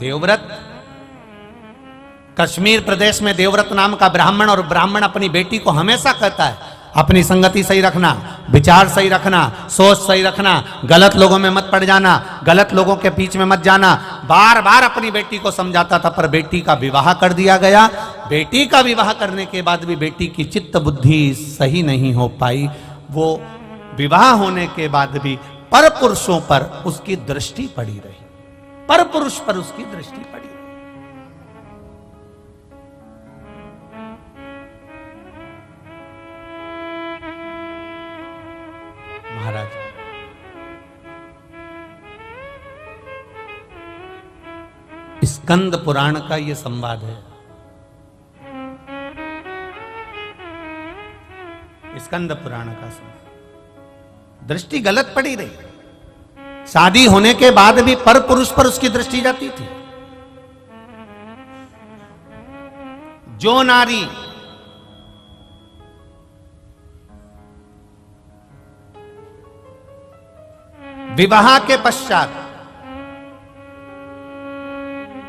देवव्रत, कश्मीर प्रदेश में देवव्रत नाम का ब्राह्मण, और ब्राह्मण अपनी बेटी को हमेशा कहता है अपनी संगति सही रखना, विचार सही रखना, सोच सही रखना, गलत लोगों में मत पड़ जाना, गलत लोगों के बीच में मत जाना। बार बार अपनी बेटी को समझाता था, पर बेटी का विवाह कर दिया गया। बेटी का विवाह करने के बाद भी बेटी की चित्त बुद्धि सही नहीं हो पाई। वो विवाह होने के बाद भी पर पुरुषों पर उसकी दृष्टि पड़ी रही, पर पुरुष पर उसकी दृष्टि पड़ी। महाराज, स्कंद पुराण का यह संवाद है। स्कंद पुराण का संवाद, दृष्टि गलत पड़ी रही। शादी होने के बाद भी पर पुरुष पर उसकी दृष्टि जाती थी। जो नारी विवाह के पश्चात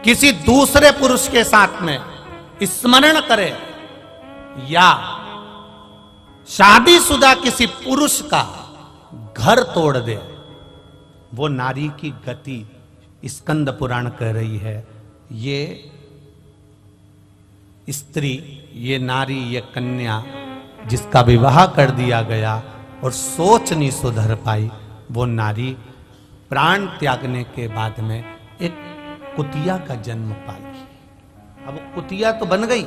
किसी दूसरे पुरुष के साथ में स्मरण करे या शादीशुदा किसी पुरुष का घर तोड़ दे, वो नारी की गति स्कंद पुराण कह रही है। ये स्त्री, ये नारी, ये कन्या जिसका विवाह कर दिया गया और सोच नहीं सुधर पाई, वो नारी प्राण त्यागने के बाद में एक कुतिया का जन्म पाई। अब कुतिया तो बन गई,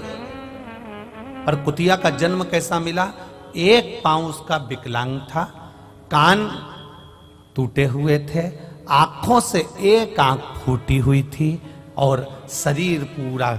पर कुतिया का जन्म कैसा मिला? एक पांव उसका विकलांग था, कान टूटे हुए थे, आंखों से एक आंख फूटी हुई थी, और शरीर पूरा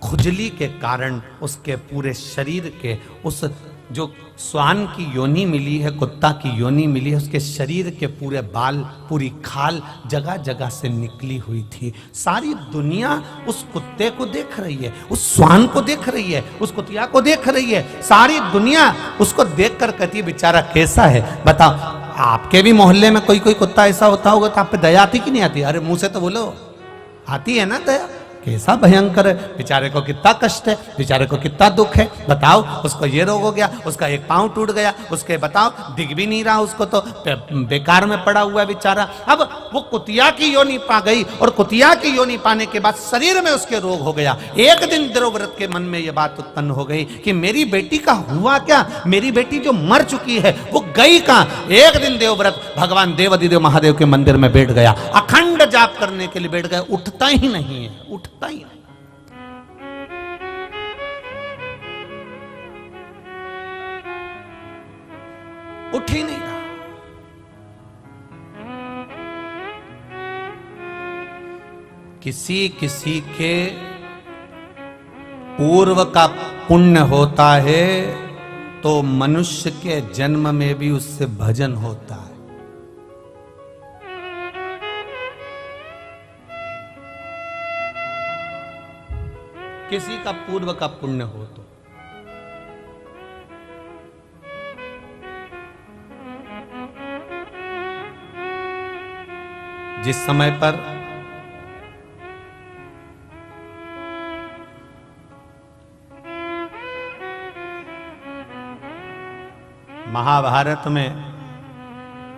खुजली के कारण उसके पूरे शरीर के उस जो श्वान की योनि मिली है, कुत्ता की योनि मिली है, उसके शरीर के पूरे बाल, पूरी खाल जगह जगह से निकली हुई थी। सारी दुनिया उस कुत्ते को देख रही है, उस श्वान को देख रही है, उस कुतिया को देख रही है। सारी दुनिया उसको देखकर कहती है बेचारा कैसा है। बताओ, आपके भी मोहल्ले में कोई कोई कुत्ता ऐसा होता होगा तो आप पे दया आती कि नहीं आती? अरे मुंह से तो बोलो, आती है ना दया। कैसा भयंकर है, बेचारे को कितना कष्ट है, बेचारे को कितना दुख है। बताओ, उसको ये रोग हो गया, उसका एक पांव टूट गया, उसके बताओ दिख भी नहीं रहा, उसको तो बेकार में पड़ा हुआ है बेचारा। अब वो कुतिया की योनि पा गई, और कुतिया की योनि पाने के बाद शरीर में उसके रोग हो गया। एक दिन देवव्रत के मन में ये बात उत्पन्न हो गई कि मेरी बेटी का हुआ क्या, मेरी बेटी जो मर चुकी है वो गई कहां। एक दिन देवव्रत भगवान देवाधिदेव महादेव के मंदिर में बैठ गया, अखंड जाप करने के लिए बैठ गया। उठता ही नहीं है, उठता ही नहीं। उठ ही नहीं रहा। किसी किसी के पूर्व का पुण्य होता है तो मनुष्य के जन्म में भी उससे भजन होता है। किसी का पूर्व का पुण्य हो तो जिस समय पर महाभारत में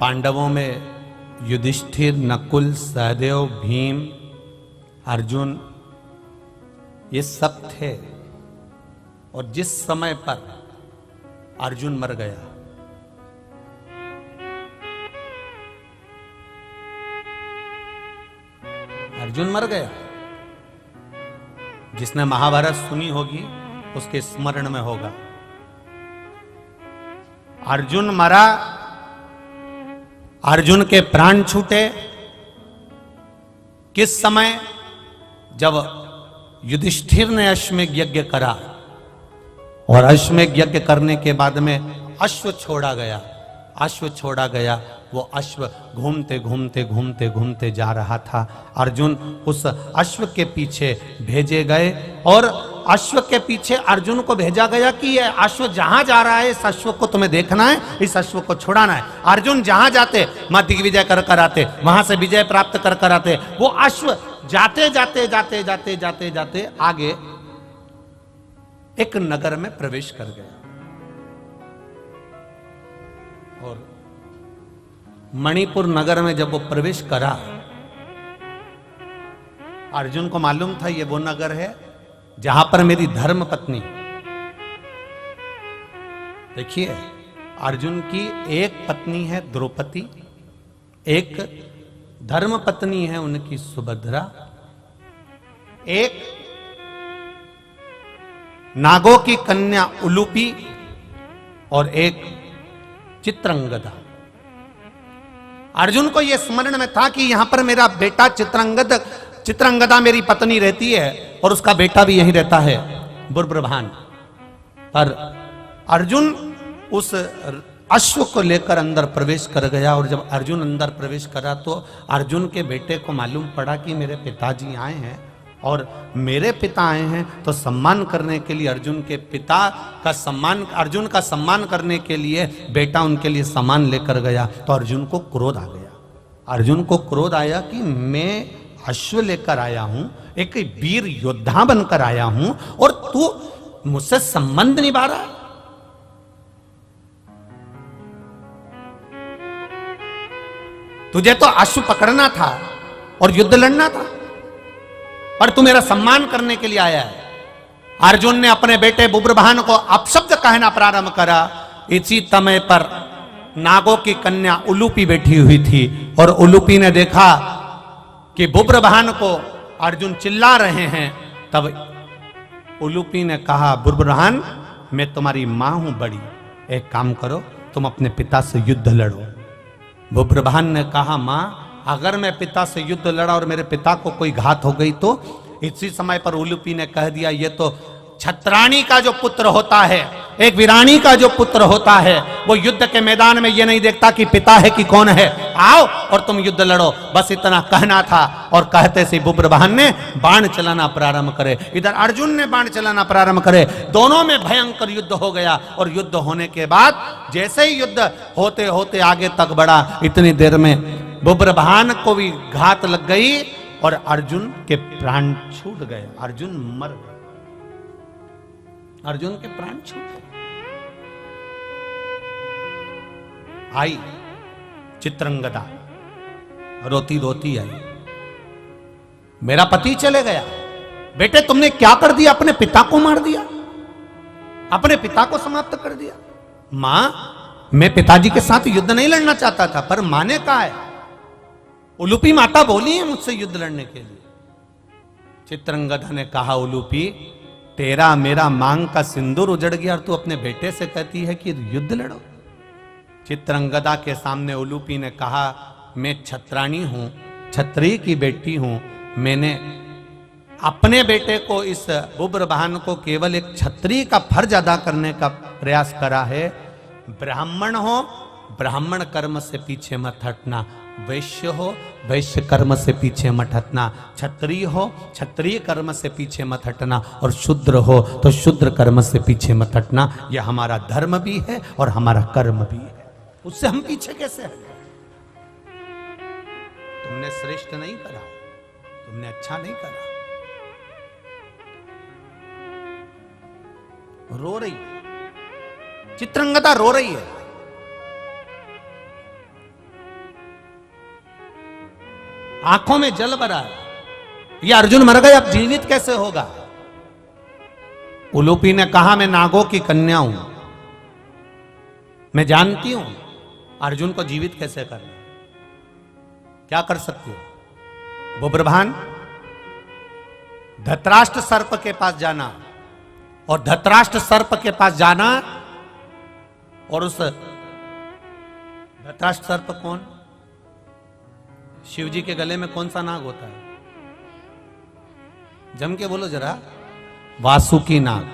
पांडवों में युधिष्ठिर, नकुल, सहदेव, भीम, अर्जुन ये सब थे, और जिस समय पर अर्जुन मर गया, अर्जुन मर गया, जिसने महाभारत सुनी होगी उसके स्मरण में होगा। अर्जुन मरा, अर्जुन के प्राण छूटे किस समय? जब युधिष्ठिर ने अश्वमेध यज्ञ करा, और अश्वमेध यज्ञ करने के बाद में अश्व छोड़ा गया। अश्व छोड़ा गया, वो अश्व घूमते घूमते घूमते घूमते जा रहा था। अर्जुन उस अश्व के पीछे भेजे गए, और अश्व के पीछे अर्जुन को भेजा गया कि ये अश्व जहां जा रहा है इस अश्व को तुम्हें देखना है, इस अश्व को छुड़ाना है। अर्जुन जहां जाते मां दिग्विजय कर कर आते, वहां से विजय प्राप्त कर कर आते। वो अश्व जाते जाते जाते जाते जाते जाते आगे एक नगर में प्रवेश कर गया और मणिपुर नगर में जब वो प्रवेश करा, अर्जुन को मालूम था ये वो नगर है जहां पर मेरी धर्म पत्नी, देखिए अर्जुन की एक पत्नी है द्रौपदी, एक धर्म पत्नी है उनकी सुभद्रा, एक नागों की कन्या उलूपी और एक चित्रंगदा। अर्जुन को यह स्मरण में था कि यहां पर मेरा बेटा चित्रंगदा मेरी पत्नी रहती है और उसका बेटा भी यहीं रहता है बुर्बुरभान। पर अर्जुन उस अश्व को लेकर अंदर प्रवेश कर गया और जब अर्जुन अंदर प्रवेश करा तो अर्जुन के बेटे को मालूम पड़ा कि मेरे पिताजी आए हैं और मेरे पिता आए हैं, तो सम्मान करने के लिए अर्जुन के पिता का सम्मान, अर्जुन का सम्मान करने के लिए बेटा उनके लिए सामान लेकर गया। तो अर्जुन को क्रोध आ गया, अर्जुन को क्रोध आया कि मैं अश्व लेकर आया हूं, एक वीर योद्धा बनकर आया हूं और तू मुझसे संबंध निभा रहा है। तुझे तो अश्व पकड़ना था और युद्ध लड़ना था, पर तू मेरा सम्मान करने के लिए आया है। अर्जुन ने अपने बेटे बुर्बुरभान को अपशब्द कहना प्रारंभ करा। इसी समय पर नागों की कन्या उलूपी बैठी हुई थी और उलूपी ने देखा कि बुर्बुरभान को अर्जुन चिल्ला रहे हैं। तब उलूपी ने कहा, बुर्बुरभान मैं तुम्हारी मां हूं बड़ी, एक काम करो तुम अपने पिता से युद्ध लड़ो। बुर्बुरभान ने कहा, मां अगर मैं पिता से युद्ध लड़ा और मेरे पिता को कोई घात हो गई तो? इसी समय पर उलूपी ने कह दिया, ये तो छत्राणी का जो पुत्र होता है, एक वीरानी का जो पुत्र होता है, वो युद्ध के मैदान में ये नहीं देखता कि पिता है कि कौन है, आओ और तुम युद्ध लड़ो। बस इतना कहना था और कहते से बुर्बुरभान ने बाण चलाना प्रारंभ करे, इधर अर्जुन ने बाण चलाना प्रारंभ करे। दोनों में भयंकर युद्ध हो गया और युद्ध होने के बाद जैसे ही युद्ध होते होते आगे तक बढ़ा, इतनी देर में बुर्बुरभान को भी घात लग गई और अर्जुन के प्राण छूट गए, अर्जुन मर गए, अर्जुन के प्राण छूट गए। आई चित्रंगदा रोती रोती आई, मेरा पति चले गया। बेटे तुमने क्या कर दिया, अपने पिता को मार दिया, अपने पिता को समाप्त कर दिया। मां मैं पिताजी के साथ युद्ध नहीं लड़ना चाहता था, पर मां ने कहा है, उलूपी माता बोली है मुझसे युद्ध लड़ने के लिए। चित्रंगदा ने कहा, उलूपी तेरा मेरा मांग का सिंदूर उजड़ गया और तू अपने बेटे से कहती है कि युद्ध लड़ो। चित्रंगदा के सामने उलूपी ने कहा, मैं छत्राणी हूं, छत्री की बेटी हूं, मैंने अपने बेटे को, इस बुर्बुरभान को केवल एक छत्री का फर्ज अदा करने का प्रयास करा है। ब्राह्मण हो, ब्राह्मण कर्म से पीछे मत हटना, वैश्य हो, वैश्य कर्म से पीछे मत हटना, क्षत्रिय हो, क्षत्रिय कर्म से पीछे मत हटना, और शूद्र हो तो शूद्र कर्म से पीछे मत हटना। यह हमारा धर्म भी है और हमारा कर्म भी है, उससे हम पीछे कैसे हटें? तुमने श्रेष्ठ नहीं करा, तुमने अच्छा नहीं करा। रो रही है चित्रंगदा, रो रही है। आंखों में जल भरा है, ये अर्जुन मर गए, अब जीवित कैसे होगा? उलूपी ने कहा, मैं नागों की कन्या हूं, मैं जानती हूं अर्जुन को जीवित कैसे करना, क्या कर सकती हो? बुर्बुरभान धृतराष्ट्र सर्प के पास जाना, और धृतराष्ट्र सर्प के पास जाना, और उस धृतराष्ट्र सर्प कौन? शिव जी के गले में कौन सा नाग होता है? जम के बोलो जरा। वासुकी नाग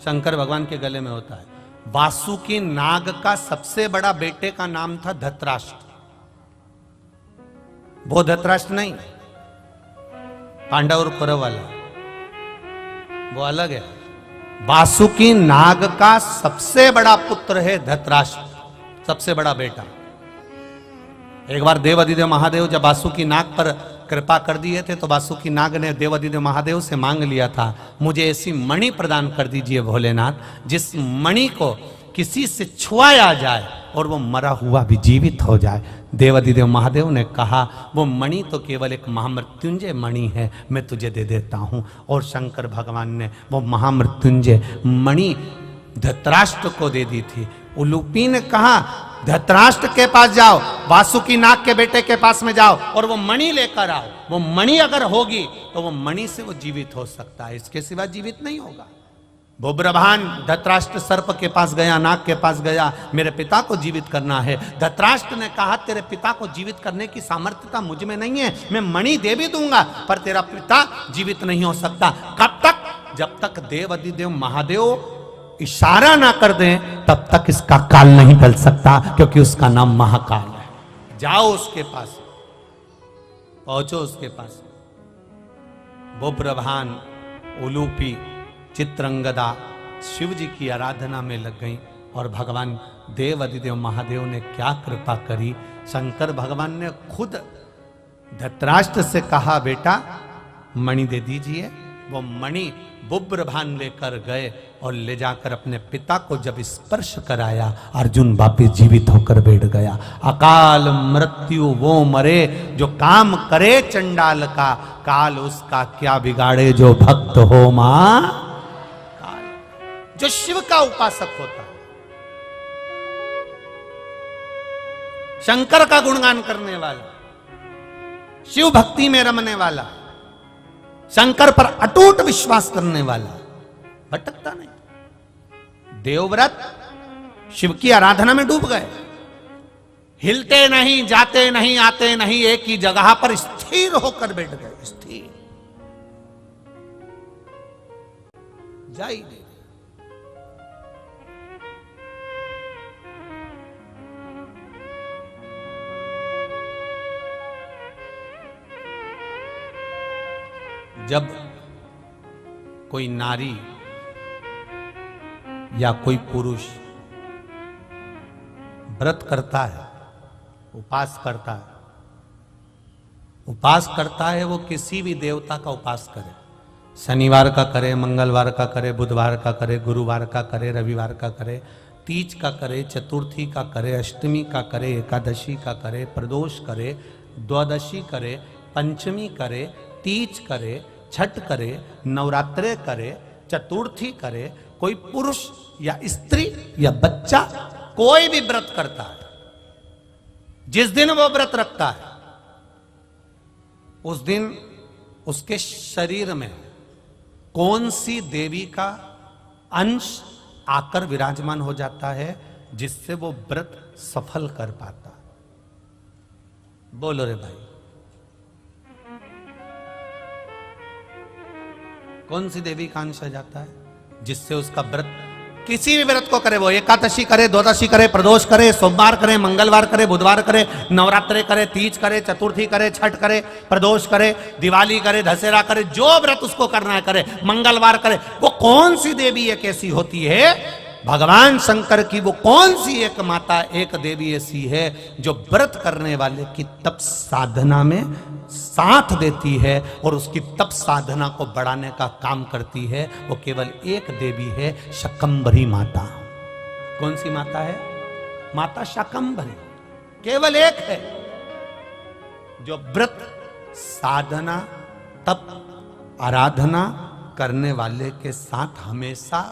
शंकर भगवान के गले में होता है। वासुकी नाग का सबसे बड़ा बेटे का नाम था धृतराष्ट्र। वो धृतराष्ट्र नहीं, पांडव और कौरव वाला, वो अलग है। वासुकी नाग का सबसे बड़ा पुत्र है धृतराष्ट्र, सबसे बड़ा बेटा। एक बार देव अधिदेव महादेव जब वासुकी नाग पर कृपा कर दिए थे तो वासुकी नाग ने देवादिदेव महादेव से मांग लिया था, मुझे ऐसी मणि प्रदान कर दीजिए भोलेनाथ, जिस मणि को किसी से छुआया जाए और वो मरा हुआ भी जीवित हो जाए। देवादिदेव महादेव ने कहा, वो मणि तो केवल एक महामृत्युंजय मणि है, मैं तुझे दे देता हूँ। और शंकर भगवान ने वो महामृत्युंजय मणि धृतराष्ट्र को दे दी थी। उलूपी ने कहा, धृतराष्ट्र के पास जाओ, वासुकी नाग के बेटे के पास में जाओ और वो मणि लेकर आओ। वो मणि अगर होगी तो वो मणि से वो जीवित हो सकता है, इसके सिवा जीवित नहीं होगा। बुब्रभान धृतराष्ट्र सर्प के पास गया, नाग के पास गया, मेरे पिता को जीवित करना है। धृतराष्ट्र ने कहा, तेरे पिता को जीवित करने की सामर्थ्यता मुझ में नहीं है, मैं मणि दे भी दूंगा पर तेरा पिता जीवित नहीं हो सकता। कब तक? जब तक देवादिदेव महादेव इशारा ना कर दें तब तक इसका काल नहीं टल सकता, क्योंकि उसका नाम महाकाल है। जाओ उसके पास, पहुंचो उसके पास। बुब्रभान, उलूपी, चित्रंगदा शिव जी की आराधना में लग गई और भगवान देवादिदेव महादेव ने क्या कृपा करी। शंकर भगवान ने खुद धृतराष्ट्र से कहा, बेटा मणि दे दीजिए। वो मणि बुब्रभान लेकर गए और ले जाकर अपने पिता को जब स्पर्श कराया, अर्जुन वापिस जीवित होकर बैठ गया। अकाल मृत्यु वो मरे जो काम करे चंडाल का, काल उसका क्या बिगाड़े जो भक्त हो मां काल। जो शिव का उपासक होता है, शंकर का गुणगान करने वाला, शिव भक्ति में रमने वाला, शंकर पर अटूट विश्वास करने वाला भटकता नहीं। देवव्रत शिव की आराधना में डूब गए, हिलते नहीं, जाते नहीं, आते नहीं, एक ही जगह पर स्थिर होकर बैठ गए। स्थिर जाई नहीं। जब कोई नारी या कोई पुरुष व्रत करता है, उपास करता है, वो किसी भी देवता का उपास करे, शनिवार का करे, मंगलवार का करे, बुधवार का करे, गुरुवार का करे, रविवार का करे, तीज का करे, चतुर्थी का करे, अष्टमी का करे, एकादशी का करे, प्रदोष करे, द्वादशी करे, पंचमी करे, तीज करे, छठ करे, नवरात्रे करे, चतुर्थी करे, कोई पुरुष या स्त्री या बच्चा कोई भी व्रत करता है, जिस दिन वो व्रत रखता है उस दिन उसके शरीर में कौन सी देवी का अंश आकर विराजमान हो जाता है जिससे वो व्रत सफल कर पाता। बोलो रे भाई, कौन सी देवी का अंश आ जाता है जिससे उसका व्रत, किसी भी व्रत को करे, वो एकादशी करे, द्वादशी करे, प्रदोष करे, सोमवार करे, मंगलवार करे, बुधवार करे, नवरात्रे करे, तीज करे, चतुर्थी करे, छठ करे, प्रदोष करे, दिवाली करे, दशहरा करे, जो व्रत उसको करना है करे, मंगलवार करे, वो कौन सी देवी एक ऐसी होती है, भगवान शंकर की वो कौन सी एक माता, एक देवी ऐसी है जो व्रत करने वाले की तप साधना में साथ देती है और उसकी तप साधना को बढ़ाने का काम करती है। वो केवल एक देवी है, शाकंभरी माता। कौन सी माता है? माता शाकंभरी, केवल एक है जो व्रत साधना तप आराधना करने वाले के साथ हमेशा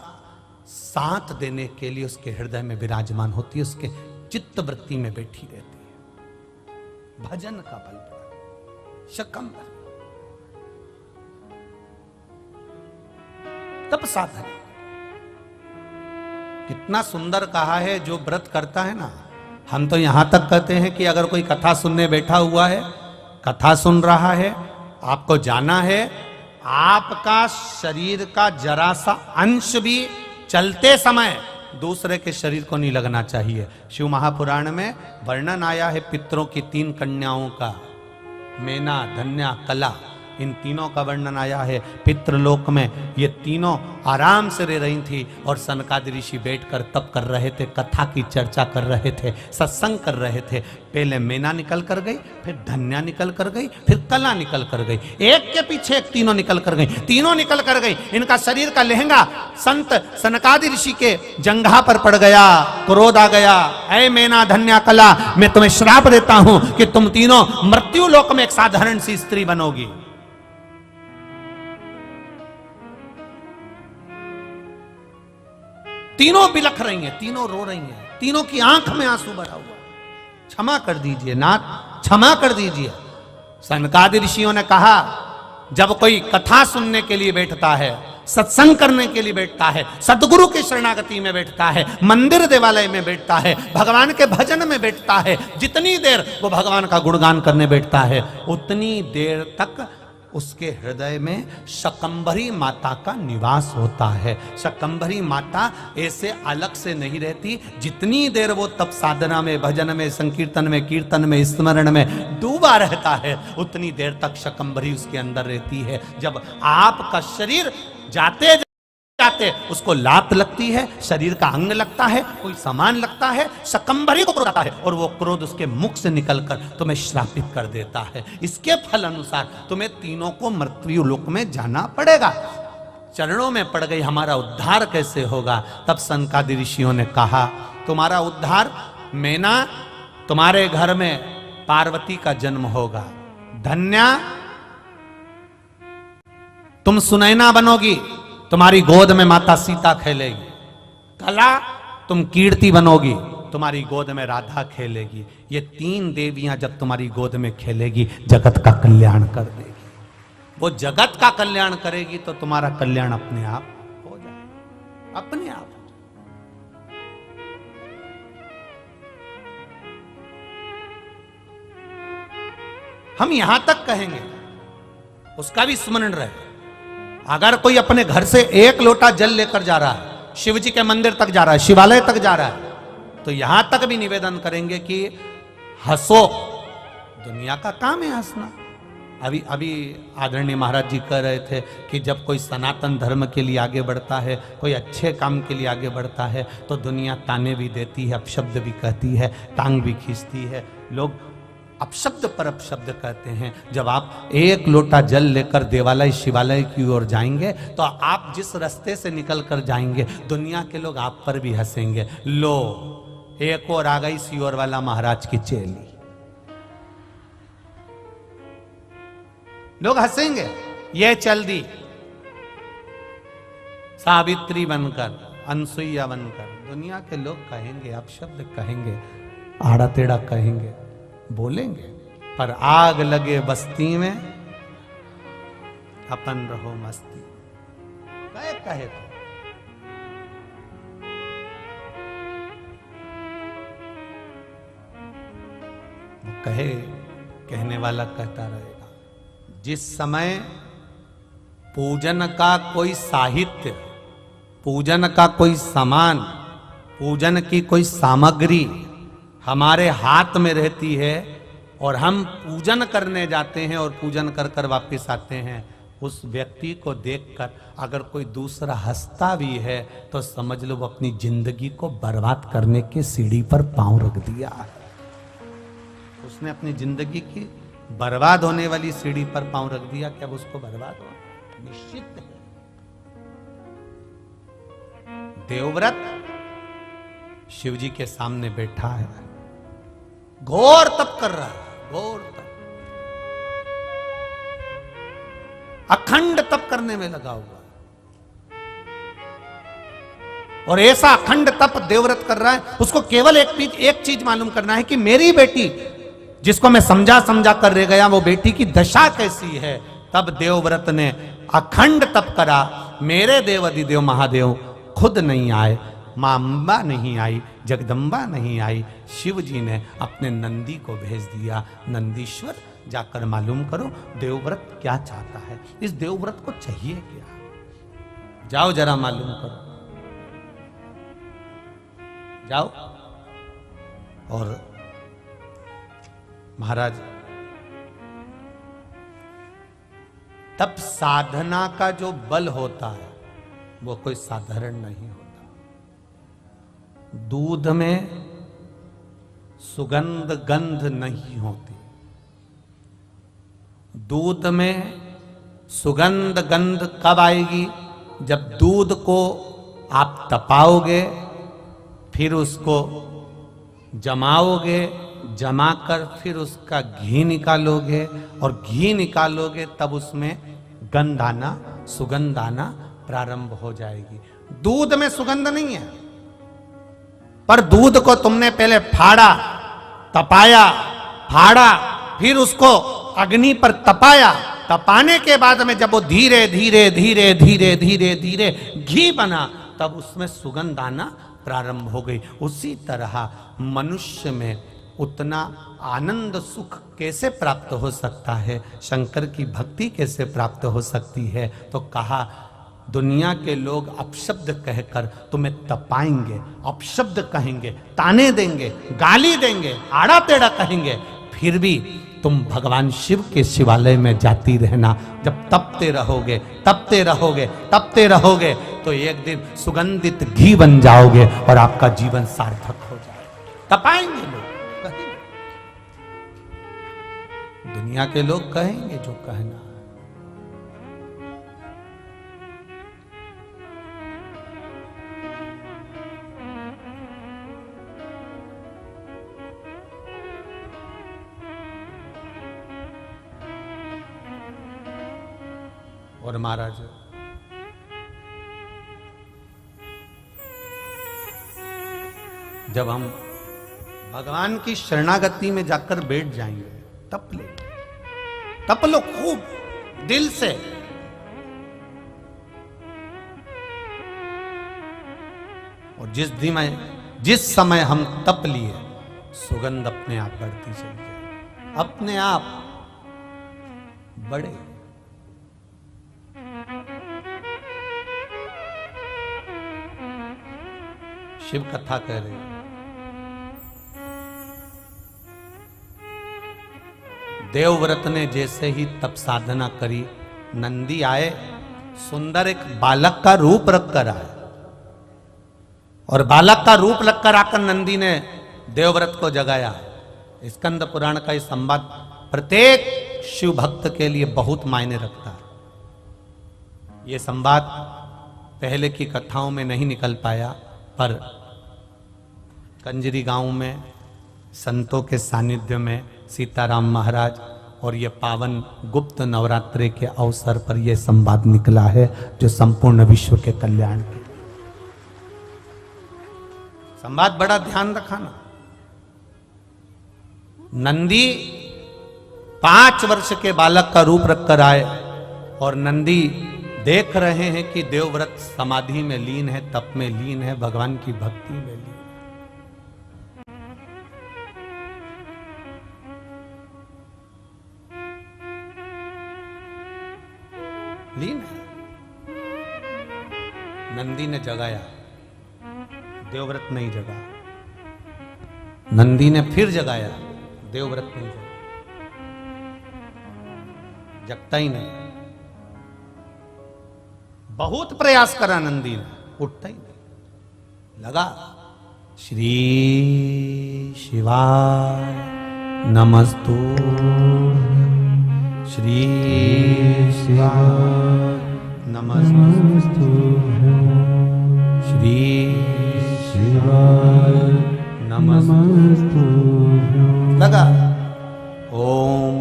साथ देने के लिए उसके हृदय में विराजमान होती है, उसके चित्त वृत्ति में बैठी रहती है। भजन का बल शाकंभरी तप साधन। कितना सुंदर कहा है, जो व्रत करता है ना, हम तो यहां तक कहते हैं कि अगर कोई कथा सुनने बैठा हुआ है, कथा सुन रहा है, आपको जाना है, आपका शरीर का जरा सा अंश भी चलते समय दूसरे के शरीर को नहीं लगना चाहिए। शिव महापुराण में वर्णन आया है पितरों की 3 कन्याओं का, मेना, धन्या, कला। इन तीनों का वर्णन आया है। पितृलोक में ये तीनों आराम से रह रही थी और सनकादि ऋषि बैठकर तप कर रहे थे, कथा की चर्चा कर रहे थे, सत्संग कर रहे थे। पहले मेना निकल कर गई, फिर धन्या निकल कर गई, फिर कला निकल कर गई, एक के पीछे एक तीनों निकल कर गई। तीनों निकल कर गई, इनका शरीर का लहंगा संत सनकादि ऋषि के जंघा पर पड़ गया। क्रोध आ गया, ऐ मेना धन्या कला, मैं तुम्हें श्राप देता हूं कि तुम तीनों मृत्यु लोक में एक साधारण सी स्त्री बनोगी। तीनों बिलख रही हैं, तीनों रो रही हैं, तीनों की आंख में आंसू भरा हुआ। क्षमा कर दीजिए नाथ, क्षमा कर दीजिए। सनकादि ऋषियों ने कहा, जब कोई कथा सुनने के लिए बैठता है, सत्संग करने के लिए बैठता है, सदगुरु की शरणागति में बैठता है, मंदिर देवालय में बैठता है, भगवान के भजन में बैठता है, जितनी देर वो भगवान का गुणगान करने बैठता है, उतनी देर तक उसके हृदय में शकंभरी माता का निवास होता है। शकंभरी माता ऐसे अलग से नहीं रहती। जितनी देर वो तप साधना में, भजन में, संकीर्तन में, कीर्तन में, स्मरण में डूबा रहता है, उतनी देर तक शकंभरी उसके अंदर रहती है। जब आपका शरीर जाते जाते उसको लात लगती है, शरीर का अंग लगता है, कोई सामान लगता है, शकंभरी को क्रोध आता है और वो क्रोध उसके मुख से निकलकर तुम्हें श्रापित कर देता है। इसके फल अनुसार तुम्हें तीनों को मृत्यु लोक में जाना पड़ेगा। चरणों में पड़ गई, हमारा उद्धार कैसे होगा? तब सनकादि ऋषियों ने कहा, तुम्हारा उद्धार मेना, तुम्हारे घर में पार्वती का जन्म होगा। धन्या, तुम सुनैना बनोगी, तुम्हारी गोद में माता सीता खेलेगी। कला, तुम कीर्ति बनोगी, तुम्हारी गोद में राधा खेलेगी। ये तीन देवियां जब तुम्हारी गोद में खेलेगी, जगत का कल्याण कर देगी। वो जगत का कल्याण करेगी तो तुम्हारा कल्याण अपने आप हो जाएगा, अपने आप। हम यहां तक कहेंगे, उसका भी स्मरण रहे। अगर कोई अपने घर से एक लोटा जल लेकर जा रहा है, शिव जी के मंदिर तक जा रहा है, शिवालय तक जा रहा है, तो यहां तक भी निवेदन करेंगे कि हंसो, दुनिया का काम है हंसना। अभी आदरणीय महाराज जी कह रहे थे कि जब कोई सनातन धर्म के लिए आगे बढ़ता है, कोई अच्छे काम के लिए आगे बढ़ता है, तो दुनिया ताने भी देती है, अपशब्द भी कहती है, टांग भी खींचती है। लोग अपशब्द पर अपशब्द कहते हैं। जब आप एक लोटा जल लेकर देवालय शिवालय की ओर जाएंगे, तो आप जिस रास्ते से निकल कर जाएंगे, दुनिया के लोग आप पर भी हंसेंगे। लो, एक और आ गई सियोर वाला महाराज की चेली। लोग हंसेंगे, ये चल दी सावित्री बनकर, अनसुईया बनकर। दुनिया के लोग कहेंगे, अपशब्द कहेंगे, आड़ा टेढ़ा कहेंगे, बोलेंगे, पर आग लगे बस्ती में अपन रहो मस्ती। कहे तो कहे, कहने वाला कहता रहेगा। जिस समय पूजन का कोई साहित्य, पूजन का कोई सामान, पूजन की कोई सामग्री हमारे हाथ में रहती है और हम पूजन करने जाते हैं और पूजन कर कर वापस आते हैं, उस व्यक्ति को देखकर अगर कोई दूसरा हंसता भी है तो समझ लो वो अपनी जिंदगी को बर्बाद करने की सीढ़ी पर पांव रख दिया। उसने अपनी जिंदगी की बर्बाद होने वाली सीढ़ी पर पांव रख दिया कि अब उसको बर्बाद होना निश्चित है। देवव्रत शिव जी के सामने बैठा है, घोर तप कर रहा है, घोर तप, अखंड तप करने में लगा हुआ। और ऐसा अखंड तप देवव्रत कर रहा है, उसको केवल एक चीज मालूम करना है कि मेरी बेटी, जिसको मैं समझा समझा कर रह गया, वो बेटी की दशा कैसी है। तब देवव्रत ने अखंड तप करा। मेरे देव अधिदेव महादेव खुद नहीं आए, मां अम्बा नहीं आई, जगदम्बा नहीं आई, शिव जी ने अपने नंदी को भेज दिया। नंदीश्वर, जाकर मालूम करो देवव्रत क्या चाहता है, इस देवव्रत को चाहिए क्या, जाओ जरा मालूम करो, जाओ। और महाराज तब साधना का जो बल होता है वो कोई साधारण नहीं होता। दूध में सुगंध गंध नहीं होती। दूध में सुगंध गंध कब आएगी? जब दूध को आप तपाओगे, फिर उसको जमाओगे, जमाकर फिर उसका घी निकालोगे, और घी निकालोगे तब उसमें गंध आना, सुगंध आना प्रारंभ हो जाएगी। दूध में सुगंध नहीं है, पर दूध को तुमने पहले फाड़ा, तपाया, फाड़ा, फिर उसको अग्नि पर तपाया। तपाने के बाद में जब वो धीरे धीरे धीरे धीरे धीरे धीरे घी बना, तब उसमें सुगंध आना प्रारंभ हो गई। उसी तरह मनुष्य में उतना आनंद सुख कैसे प्राप्त हो सकता है, शंकर की भक्ति कैसे प्राप्त हो सकती है? तो कहा दुनिया के लोग अपशब्द कहकर तुम्हें तपाएंगे, अपशब्द कहेंगे, ताने देंगे, गाली देंगे, आड़ा टेढ़ा कहेंगे, फिर भी तुम भगवान शिव के शिवालय में जाती रहना। जब तपते रहोगे, तपते रहोगे, तपते रहोगे, तो एक दिन सुगंधित घी बन जाओगे और आपका जीवन सार्थक हो जाएगा। तपाएंगे लोग, कहेंगे, दुनिया के लोग कहेंगे जो कहना। और महाराज जब हम भगवान की शरणागति में जाकर बैठ जाएंगे, तप लो खूब दिल से। और जिस समय हम तप लिए, सुगंध अपने आप बढ़ती चली जाए, अपने आप बढ़े। शिव कथा कह रहे हैं, देवव्रत ने जैसे ही तप साधना करी, नंदी आए, सुंदर एक बालक का रूप रखकर आए, और बालक का रूप रखकर आकर नंदी ने देवव्रत को जगाया। स्कंद पुराण का ये संवाद प्रत्येक शिव भक्त के लिए बहुत मायने रखता है। ये संवाद पहले की कथाओं में नहीं निकल पाया, पर कंजरी गांव में संतों के सानिध्य में सीताराम महाराज और ये पावन गुप्त नवरात्रि के अवसर पर यह संवाद निकला है, जो संपूर्ण विश्व के कल्याण के संवाद। बड़ा ध्यान रखना। नंदी 5 वर्ष के बालक का रूप रखकर आए, और नंदी देख रहे हैं कि देवव्रत समाधि में लीन है, तप में लीन है, भगवान की भक्ति में लीन है। लीन है। नंदी ने जगाया, देवव्रत नहीं जगा। नंदी ने फिर जगाया, देवव्रत नहीं जगा, जगता ही नहीं। बहुत प्रयास करा नंदी ने, उठता ही नहीं। लगा श्री शिवाय नमस्तु, श्री शिवाय नमस्तु, श्री शिवाय नमस्तु। लगा ओम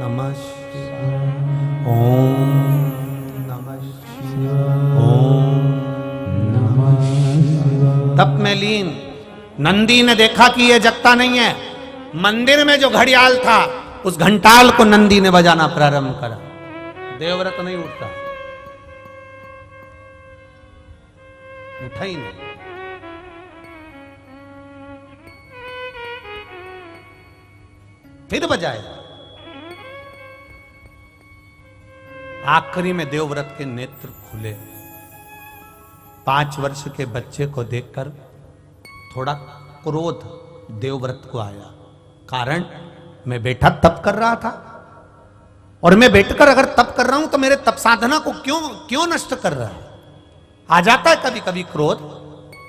नमः शिवाय, ओम नमः शिवाय, ओम नमः शिवाय। तप में लीन। नंदी ने देखा कि यह जगता नहीं है। मंदिर में जो घड़ियाल था, उस घंटाल को नंदी ने बजाना प्रारंभ करा। देवव्रत नहीं उठता, उठा ही नहीं। फिर बजाया। आखिरी में देवव्रत के नेत्र खुले। 5 वर्ष के बच्चे को देखकर थोड़ा क्रोध देवव्रत को आया। कारण मैं बेटा तप कर रहा था और मैं बैठकर अगर तप कर रहा हूं तो मेरे तप साधना को क्यों क्यों नष्ट कर रहा है? आ जाता है कभी कभी क्रोध।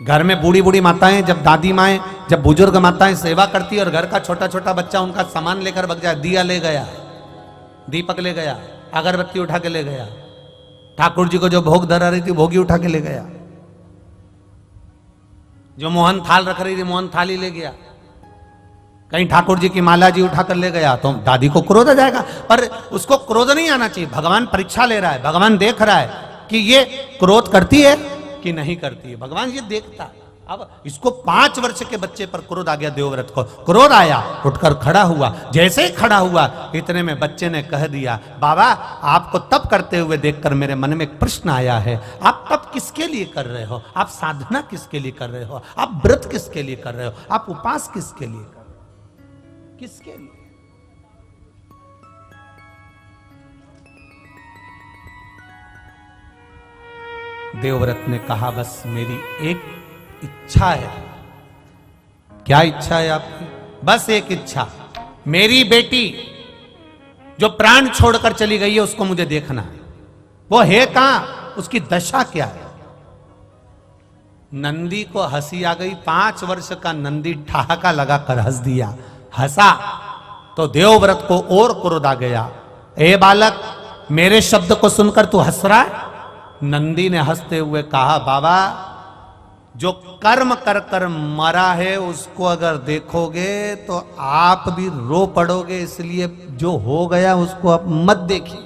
घर में बूढ़ी बूढ़ी माताएं, जब दादी माएं, जब बुजुर्ग माताएं सेवा करती और घर का छोटा छोटा बच्चा उनका सामान लेकर भग जाए, दिया ले गया, दीपक ले गया, अगरबत्ती उठा के ले गया, ठाकुर जी को जो भोग धरा रही थी भोगी उठा के ले गया, जो मोहन थाल रख रही थी मोहन थाल ही ले गया, कहीं ठाकुर जी की माला जी उठाकर ले गया, तो दादी को क्रोध आ जाएगा। पर उसको क्रोध नहीं आना चाहिए। भगवान परीक्षा ले रहा है, भगवान देख रहा है कि ये क्रोध करती है कि नहीं करती है। भगवान ये देखता है। अब इसको 5 वर्ष के बच्चे पर क्रोध आ गया, देवव्रत को क्रोध आया, उठकर खड़ा हुआ। जैसे ही खड़ा हुआ इतने में बच्चे ने कह दिया, बाबा आपको तप करते हुए देखकर मेरे मन में एक प्रश्न आया है, आप तप किसके लिए कर रहे हो? आप साधना किसके लिए कर रहे हो? आप व्रत किसके लिए कर रहे हो? आप उपास किसके लिए कर रहे हो? किसके लिए? देवव्रत ने कहा, बस मेरी एक इच्छा है। क्या इच्छा है आपकी? बस एक इच्छा, मेरी बेटी जो प्राण छोड़कर चली गई है उसको मुझे देखना है। वो है कहां? उसकी दशा क्या है? नंदी को हंसी आ गई। 5 वर्ष का नंदी ठहाका लगाकर हंस दिया। हंसा तो देवव्रत को और क्रोध आ गया। ए बालक, मेरे शब्द को सुनकर तू हंस रहा है? नंदी ने हंसते हुए कहा, बाबा जो कर्म कर कर मरा है उसको अगर देखोगे तो आप भी रो पड़ोगे, इसलिए जो हो गया उसको आप मत देखिए,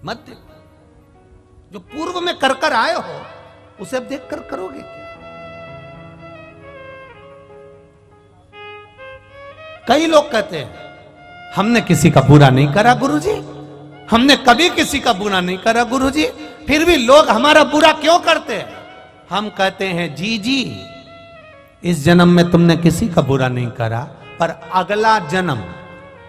मत देखो। जो पूर्व में कर कर आए हो उसे अब देख कर करोगे क्या? कई लोग कहते हैं हमने किसी का बुरा नहीं करा गुरुजी, हमने कभी किसी का बुरा नहीं करा गुरुजी, फिर भी लोग हमारा बुरा क्यों करते हैं? हम कहते हैं जी जी, इस जन्म में तुमने किसी का बुरा नहीं करा, पर अगला जन्म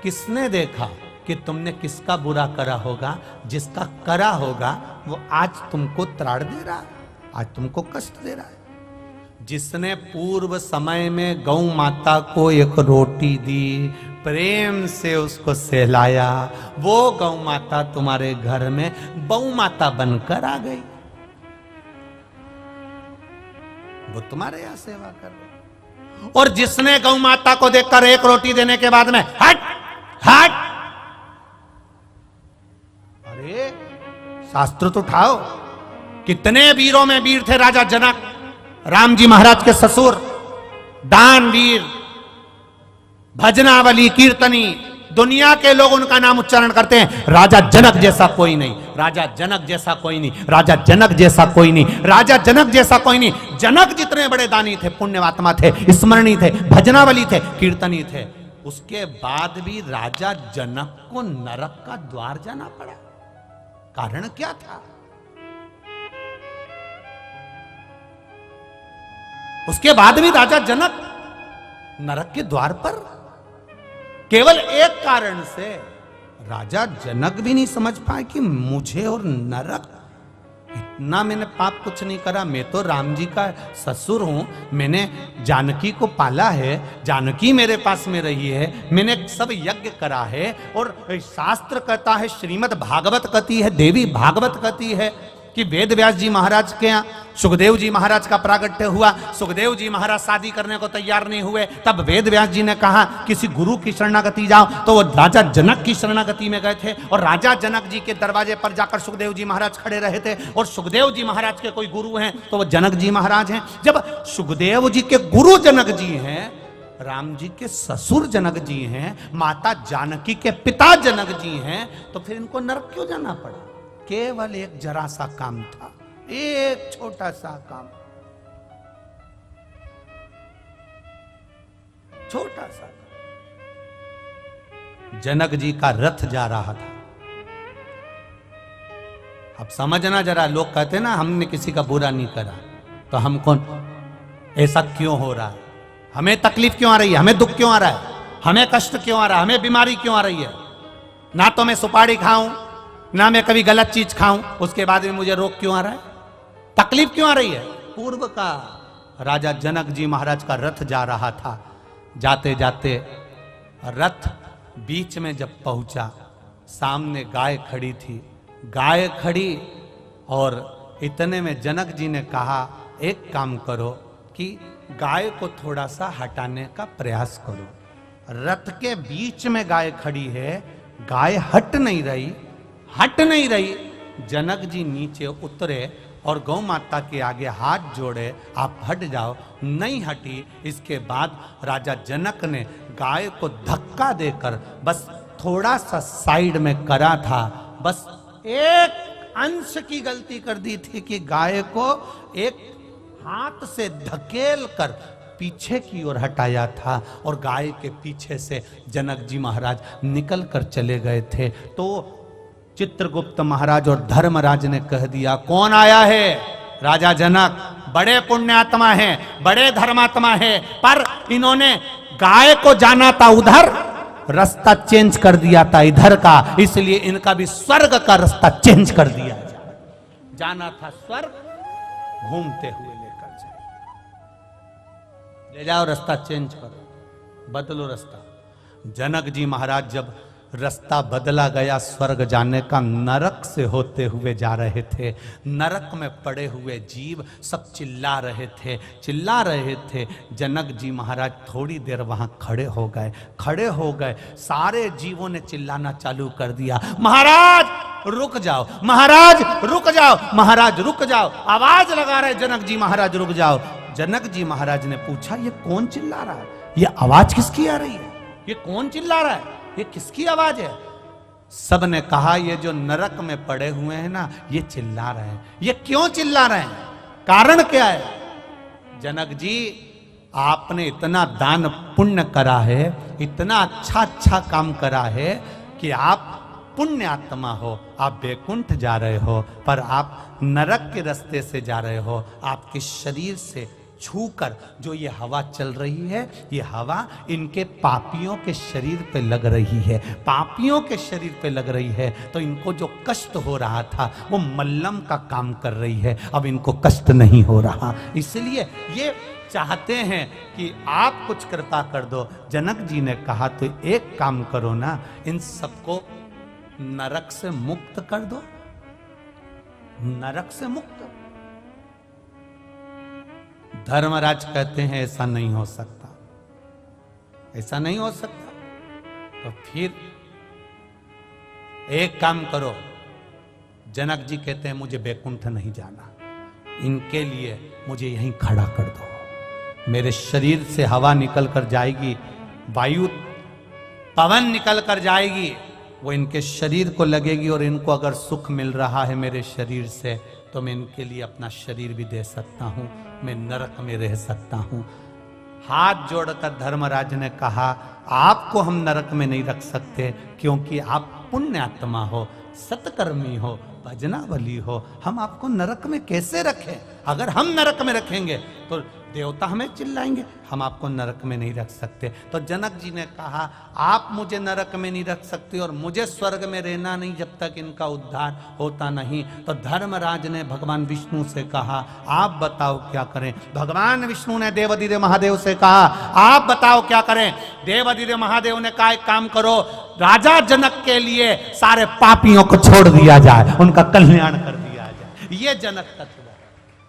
किसने देखा कि तुमने किसका बुरा करा होगा? जिसका करा होगा वो आज तुमको त्राड़ दे रहा है, आज तुमको कष्ट दे रहा है। जिसने पूर्व समय में गौ माता को एक रोटी दी, प्रेम से उसको सहलाया, वो गौ माता तुम्हारे घर में गौ माता बनकर आ गई, वो तुम्हारे यहां सेवा कर रही। और जिसने गौ माता को देखकर एक रोटी देने के बाद में हट हट, अरे शास्त्र तो उठाओ, कितने वीरों में वीर थे राजा जनक, राम जी महाराज के ससुर, दानवीर, भजनावली, कीर्तनी, दुनिया के लोग उनका नाम उच्चारण करते हैं। राजा जनक जैसा कोई नहीं, राजा जनक जैसा कोई नहीं, राजा जनक जैसा कोई नहीं, राजा जनक जैसा कोई नहीं। जनक जितने बड़े दानी थे, पुण्यवात्मा थे, स्मरणी थे, भजनावली थे, कीर्तनी थे, उसके बाद भी राजा जनक को नरक का द्वार जाना पड़ा। कारण क्या था? उसके बाद भी राजा जनक नरक के द्वार पर, केवल एक कारण से राजा जनक भी नहीं समझ पाए कि मुझे और नरक, इतना मैंने पाप कुछ नहीं करा, मैं तो राम जी का ससुर हूं, मैंने जानकी को पाला है, जानकी मेरे पास में रही है, मैंने सब यज्ञ करा है। और शास्त्र कहता है, श्रीमद् भागवत कहती है, देवी भागवत कहती है कि वेद व्यास जी महाराज के यहाँ सुखदेव जी महाराज का प्रागट्य हुआ। सुखदेव जी महाराज शादी करने को तैयार नहीं हुए, तब वेद व्यास जी ने कहा किसी गुरु की शरणागति जाओ, तो वो राजा जनक की शरणागति में गए थे। और राजा जनक जी के दरवाजे पर जाकर सुखदेव जी महाराज खड़े रहे थे। और सुखदेव जी महाराज के कोई गुरु हैं तो वो जनक जी महाराज हैं। जब सुखदेव जी के गुरु जनक जी हैं, राम जी के ससुर जनक जी हैं, माता जानकी के पिता जनक जी हैं, तो फिर इनको नरक क्यों जाना पड़ा? केवल एक जरा सा काम था, एक छोटा सा काम, छोटा सा काम। जनक जी का रथ जा रहा था। अब समझना जरा, लोग कहते ना हमने किसी का बुरा नहीं करा, तो हम कौन? ऐसा क्यों हो रहा है? हमें तकलीफ क्यों आ रही है? हमें दुख क्यों आ रहा है? हमें कष्ट क्यों आ रहा है? हमें बीमारी क्यों आ रही है? ना तो मैं सुपारी खाऊं, ना मैं कभी गलत चीज खाऊं, उसके बाद में मुझे रोग क्यों आ रहा है? तकलीफ क्यों आ रही है? पूर्व का राजा जनक जी महाराज का रथ जा रहा था। जाते जाते रथ बीच में जब पहुंचा, सामने गाय खड़ी थी। गाय खड़ी और इतने में जनक जी ने कहा, एक काम करो कि गाय को थोड़ा सा हटाने का प्रयास करो। रथ के बीच में गाय खड़ी है, गाय हट नहीं रही। जनक जी नीचे उतरे और गौ माता के आगे हाथ जोड़े, आप हट जाओ। नहीं हटी। इसके बाद राजा जनक ने गाय को धक्का देकर बस थोड़ा सा साइड में करा था, बस एक अंश की गलती कर दी थी कि गाय को एक हाथ से धकेल कर पीछे की ओर हटाया था और गाय के पीछे से जनक जी महाराज निकल कर चले गए थे। तो चित्रगुप्त महाराज और धर्मराज ने कह दिया, कौन आया है? राजा जनक बड़े पुण्यात्मा हैं, बड़े धर्मात्मा हैं, पर इन्होंने गाय को जाना था उधर, रास्ता चेंज कर दिया था इधर का, इसलिए इनका भी स्वर्ग का रास्ता चेंज कर दिया जाना था स्वर्ग, घूमते हुए लेकर जाए। ले जाओ, रास्ता चेंज करो, बदलो रास्ता। जनक जी महाराज जब रास्ता बदला गया स्वर्ग जाने का, नरक से होते हुए जा रहे थे। नरक में पड़े हुए जीव सब चिल्ला रहे थे। जनक जी महाराज थोड़ी देर वहां खड़े हो गए। सारे जीवों ने चिल्लाना चालू कर दिया, महाराज रुक जाओ, महाराज रुक जाओ, महाराज रुक जाओ। आवाज लगा रहे जनक जी महाराज रुक जाओ। जनक जी महाराज ने पूछा, ये कौन चिल्ला रहा है? ये आवाज किसकी आ रही है? ये कौन चिल्ला रहा है? ये किसकी आवाज है? सब ने कहा, ये जो नरक में पड़े हुए हैं ना, ये चिल्ला रहे हैं। ये क्यों चिल्ला रहे हैं? कारण क्या है? जनक जी, आपने इतना दान पुण्य करा है, इतना अच्छा काम करा है कि आप पुण्य आत्मा हो, आप वैकुंठ जा रहे हो, पर आप नरक के रास्ते से जा रहे हो। आपके शरीर से छूकर जो ये हवा चल रही है, ये हवा इनके पापियों के शरीर पे लग रही है, पापियों के शरीर पे लग रही है। तो इनको जो कष्ट हो रहा था वो मल्लम का काम कर रही है, अब इनको कष्ट नहीं हो रहा। इसलिए ये चाहते हैं कि आप कुछ कृपा कर दो। जनक जी ने कहा, तो एक काम करो ना, इन सबको नरक से मुक्त कर दो, नरक से मुक्त। धर्मराज कहते हैं, ऐसा नहीं हो सकता, ऐसा नहीं हो सकता। तो फिर एक काम करो। जनक जी कहते हैं, मुझे वैकुंठ नहीं जाना, इनके लिए मुझे यहीं खड़ा कर दो। मेरे शरीर से हवा निकल कर जाएगी, वायु पवन निकल कर जाएगी, वो इनके शरीर को लगेगी, और इनको अगर सुख मिल रहा है मेरे शरीर से, तो मैं इनके लिए अपना शरीर भी दे सकता हूं, मैं नरक में रह सकता हूं। हाथ जोड़कर धर्मराज ने कहा, आपको हम नरक में नहीं रख सकते, क्योंकि आप पुण्य आत्मा हो, सत्कर्मी हो, भजनावली हो। हम आपको नरक में कैसे रखें? अगर हम नरक में रखेंगे तो देवता हमें चिल्लाएंगे, हम आपको नरक में नहीं रख सकते। तो जनक जी ने कहा, आप मुझे नरक में नहीं रख सकते और मुझे स्वर्ग में रहना नहीं जब तक इनका उद्धार होता नहीं। तो धर्मराज ने भगवान विष्णु से कहा, आप बताओ क्या करें। भगवान विष्णु ने देवाधिदेव महादेव से कहा, आप बताओ क्या करें। देवाधिदेव महादेव ने कहा, एक काम करो, राजा जनक के लिए सारे पापियों को छोड़ दिया जाए, उनका कल्याण कर दिया जाए। ये जनक तत्व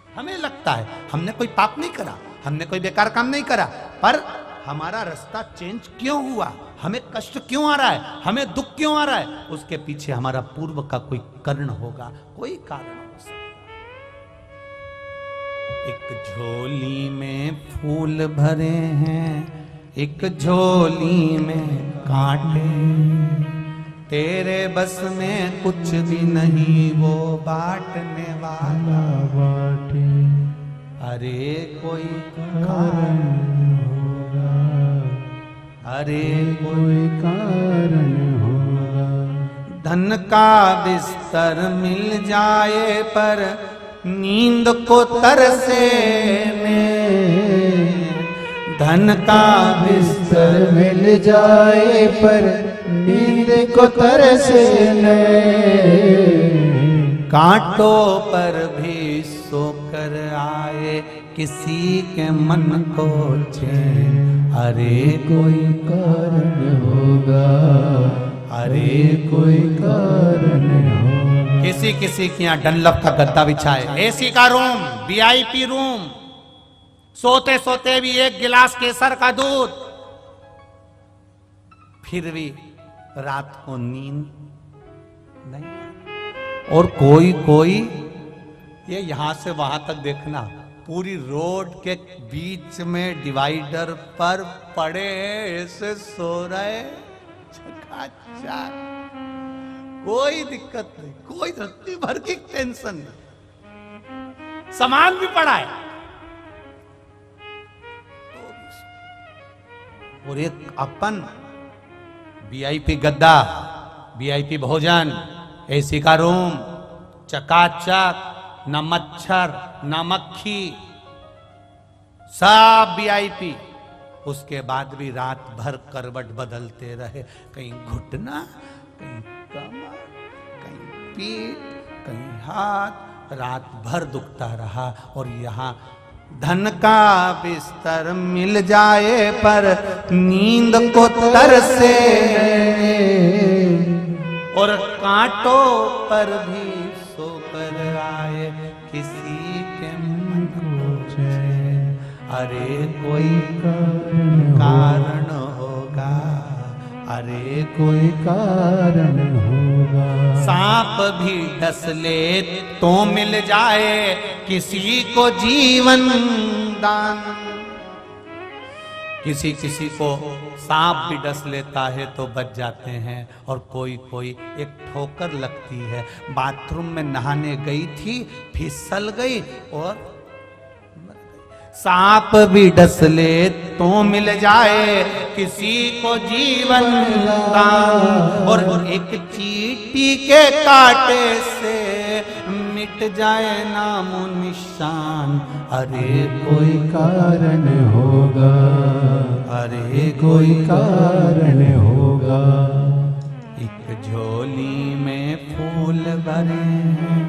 हमें लगता है, हमने कोई पाप नहीं करा, हमने कोई बेकार काम नहीं करा, पर हमारा रास्ता चेंज क्यों हुआ, हमें कष्ट क्यों आ रहा है, हमें दुख क्यों आ रहा है, उसके पीछे हमारा पूर्व का कोई कारण होगा, कोई कारण हो सकता। एक झोली में फूल भरे हैं, एक झोली में कांटे, तेरे बस में कुछ भी नहीं, वो बांटने वाला बांटे। अरे कोई कारण होगा, अरे कोई कारण होगा। धन का बिस्तर मिल जाए पर नींद को तरसे में, धन का बिस्तर मिल जाए पर नींद को तरसे में, कांटों पर भी सोकर आए किसी के मन को चैन, अरे कोई कारण होगा, अरे कोई कारण होगा। किसी किसी के यहाँ डनलप का गद्दा बिछा है, एसी का रूम, वीआईपी रूम, सोते सोते भी एक गिलास केसर का दूध, फिर भी रात को नींद नहीं। और कोई कोई ये यहां से वहां तक देखना, पूरी रोड के बीच में डिवाइडर पर पड़े ऐसे सो रहे, चकाचक, कोई दिक्कत नहीं, कोई रत्ती भर की टेंशन नहीं, सामान भी पड़ा है। और एक अपन वीआईपी गद्दा, वीआईपी भोजन, एसी का रूम, चकाचक, न मच्छर न मक्खी, सब वीआईपी। उसके बाद भी रात भर करवट बदलते रहे, कहीं घुटना, कहीं कमर, कहीं पीठ, कहीं हाथ, रात भर दुखता रहा। और यहाँ धन का बिस्तर मिल जाए पर नींद को तरसे, और कांटों पर भी सोकर आए किसी के मन को चैन, अरे कोई कारण होगा, अरे कोई कारण होगा। सांप भी डस ले तो मिल जाए किसी को जीवन दान। किसी किसी को सांप भी डस लेता है तो बच जाते हैं, और कोई कोई एक ठोकर लगती है, बाथरूम में नहाने गई थी, फिसल गई और मर गई। सांप भी डस ले तो मिल जाए किसी को जीवन दान, और एक चींटी के कांटे से मिट जाए नामो निशान, अरे कोई कारण होगा, अरे कोई कारण होगा। एक झोली में फूल भरे हैं,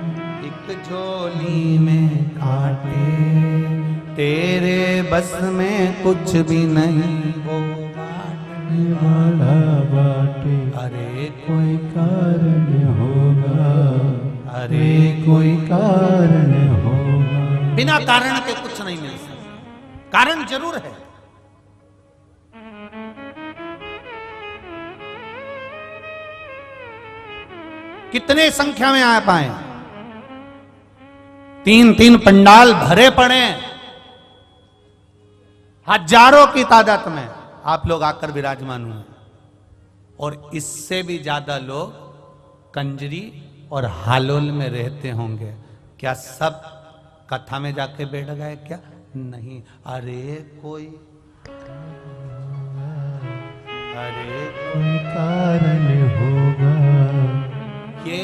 एक झोली में कांटे, तेरे बस में कुछ भी नहीं वो बांटने वाला बाटे, अरे कोई कारण होगा, अरे कोई कारण होगा। बिना कारण के कुछ नहीं मिल सकता, कारण जरूर है। कितने संख्या में आ पाए, 3-3 पंडाल भरे पड़े, हजारों की तादाद में आप लोग आकर विराजमान हुए, और इससे भी ज्यादा लोग कंजरी और हालोल में रहते होंगे। क्या सब कथा में जाके बैठ गए क्या? नहीं। अरे कोई कारण होगा। ये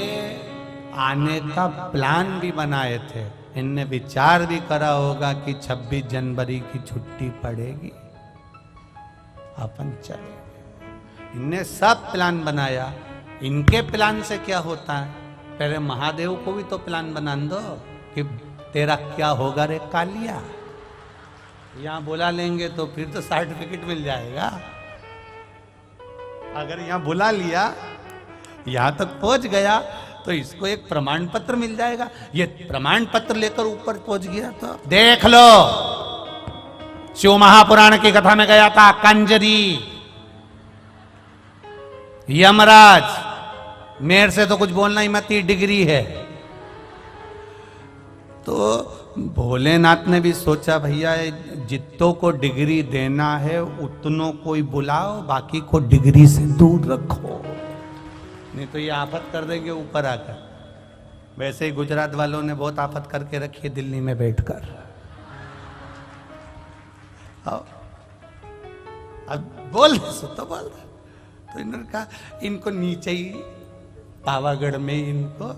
आने का प्लान भी बनाए थे, इनने विचार भी करा होगा कि 26 जनवरी की छुट्टी पड़ेगी, अपन चले। इनने सब प्लान बनाया। इनके प्लान से क्या होता है, पहले महादेव को भी तो प्लान बना दो कि तेरा क्या होगा रे कालिया। यहां बुला लेंगे तो फिर तो सर्टिफिकेट मिल जाएगा। अगर यहां बुला लिया, यहां तक पहुंच गया, तो इसको एक प्रमाण पत्र मिल जाएगा। ये प्रमाण पत्र लेकर ऊपर पहुंच गया तो देख लो, शिव महापुराण की कथा में गया था कंजरी, यमराज, मेरे से तो कुछ बोलना ही मत, डिग्री है। तो भोलेनाथ ने भी सोचा भैया जितनों को डिग्री देना है उतनों को ही बुलाओ, बाकी को डिग्री से दूर रखो, नहीं तो ये आफत कर देंगे ऊपर आकर। वैसे ही गुजरात वालों ने बहुत आफत करके रखी है दिल्ली में बैठकर। अब बोल तो बोल, तो इन्होंने कहा इनको नीचे ही पावागढ़ में इनको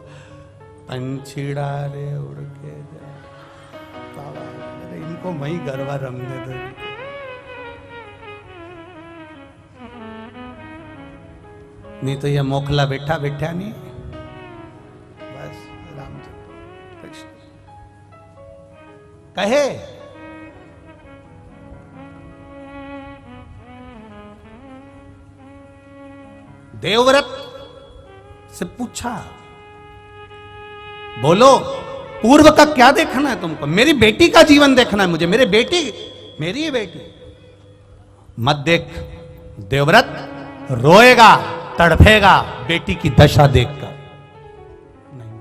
पंछीड़ा रे उड़ के जा, पावागढ़ इनको वही गरबा रमने दो। नहीं तो ये मोखला बैठा बैठा नहीं, बस राम कृष्ण कहे देवव्रत से पूछा, बोलो पूर्व का क्या देखना है तुमको? मेरी बेटी का जीवन देखना है मुझे, मेरी ही बेटी। मत देख। देवव्रत रोएगा, तड़फेगा बेटी की दशा देखकर। नहीं,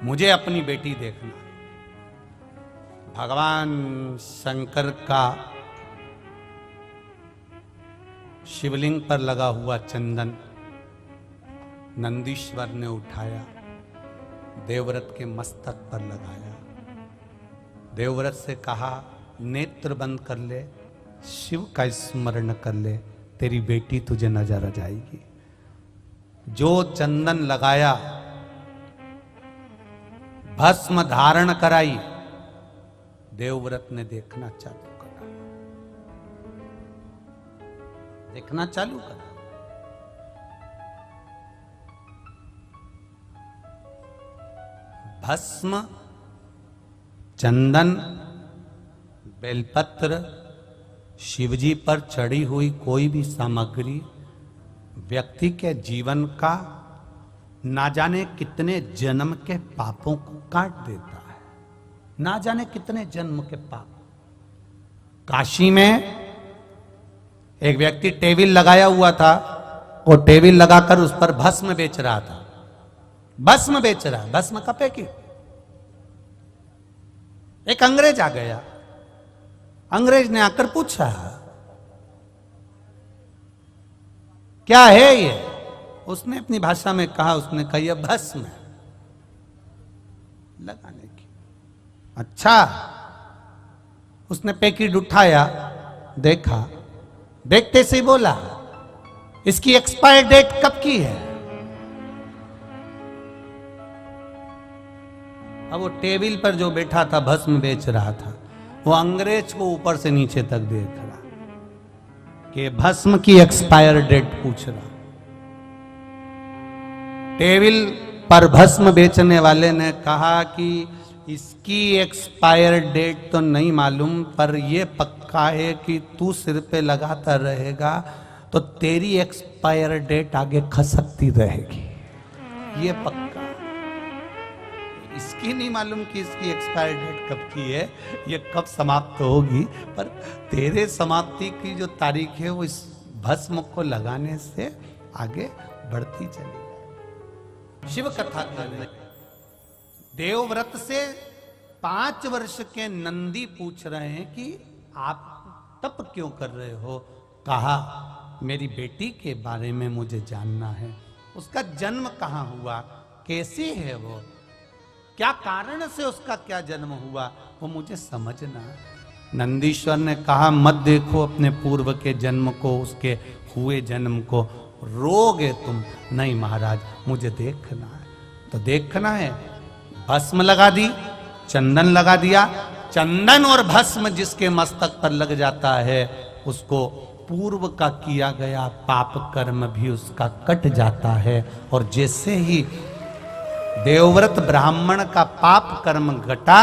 मुझे अपनी बेटी देखना। भगवान शंकर का शिवलिंग पर लगा हुआ चंदन नंदीश्वर ने उठाया, देवव्रत के मस्तक पर लगाया। देवव्रत से कहा, नेत्र बंद कर ले, शिव का स्मरण कर ले, तेरी बेटी तुझे नजर आ जाएगी। जो चंदन लगाया, भस्म धारण कराई, देवव्रत ने देखना चालू करा। देखना चालू करा। भस्म, चंदन, बेलपत्र, शिवजी पर चढ़ी हुई कोई भी सामग्री व्यक्ति के जीवन का ना जाने कितने जन्म के पापों को काट देता है। ना जाने कितने जन्म के पाप। काशी में एक व्यक्ति टेबिल लगाया हुआ था, वो टेबिल लगाकर उस पर भस्म बेच रहा था। भस्म बेच रहा, भस्म कपे की। एक अंग्रेज आ गया। अंग्रेज ने आकर पूछा, क्या है ये? उसने अपनी भाषा में कहा, उसने कहा यह भस्म है लगाने की। अच्छा। उसने पैकेट उठाया, देखा, देखते से ही बोला, इसकी एक्सपायर डेट कब की है? अब वो टेबल पर जो बैठा था, भस्म बेच रहा था, वो अंग्रेज को ऊपर से नीचे तक देख रहा कि भस्म की एक्सपायर डेट पूछ रहा। टेबल पर भस्म बेचने वाले ने कहा कि इसकी एक्सपायर डेट तो नहीं मालूम, पर यह पक्का है कि तू सिर पे लगाता रहेगा तो तेरी एक्सपायर डेट आगे खसकती रहेगी। ये पक्का। इसकी नहीं मालूम कि इसकी एक्सपायर डेट कब की है, ये कब समाप्त होगी, पर तेरे समाप्ति की जो तारीख है वो इस भस्म को लगाने से आगे बढ़ती चली। शिव कथा करने देवव्रत से 5 वर्ष के नंदी पूछ रहे हैं कि आप तप क्यों कर रहे हो? कहा, मेरी बेटी के बारे में मुझे जानना है। उसका जन्म कहाँ हुआ, कैसे है वो, क्या कारण से उसका क्या जन्म हुआ, वो मुझे समझना है। नंदीश्वर ने कहा, मत देखो अपने पूर्व के जन्म को, उसके हुए जन्म को, रोगे तुम। नहीं महाराज, मुझे देखना है। तो देखना है, भस्म लगा दी, चंदन लगा दिया। चंदन और भस्म जिसके मस्तक पर लग जाता है, उसको पूर्व का किया गया पाप कर्म भी उसका कट जाता है। और जैसे ही देवव्रत ब्राह्मण का पाप कर्म घटा,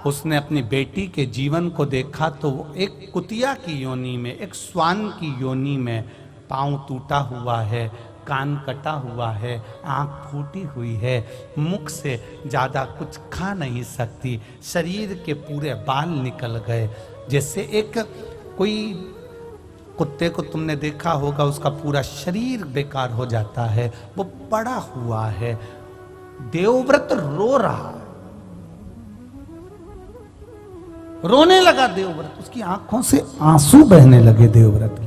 उसने अपनी बेटी के जीवन को देखा तो वो एक कुतिया की योनि में, एक श्वान की योनि में, पांव टूटा हुआ है, कान कटा हुआ है, आंख फूटी हुई है, मुख से ज्यादा कुछ खा नहीं सकती, शरीर के पूरे बाल निकल गए। जैसे एक कोई कुत्ते को तुमने देखा होगा, उसका पूरा शरीर बेकार हो जाता है, वो पड़ा हुआ है। देवव्रत रो रहा, रोने लगा देवव्रत, उसकी आंखों से आंसू बहने लगे देवव्रत की।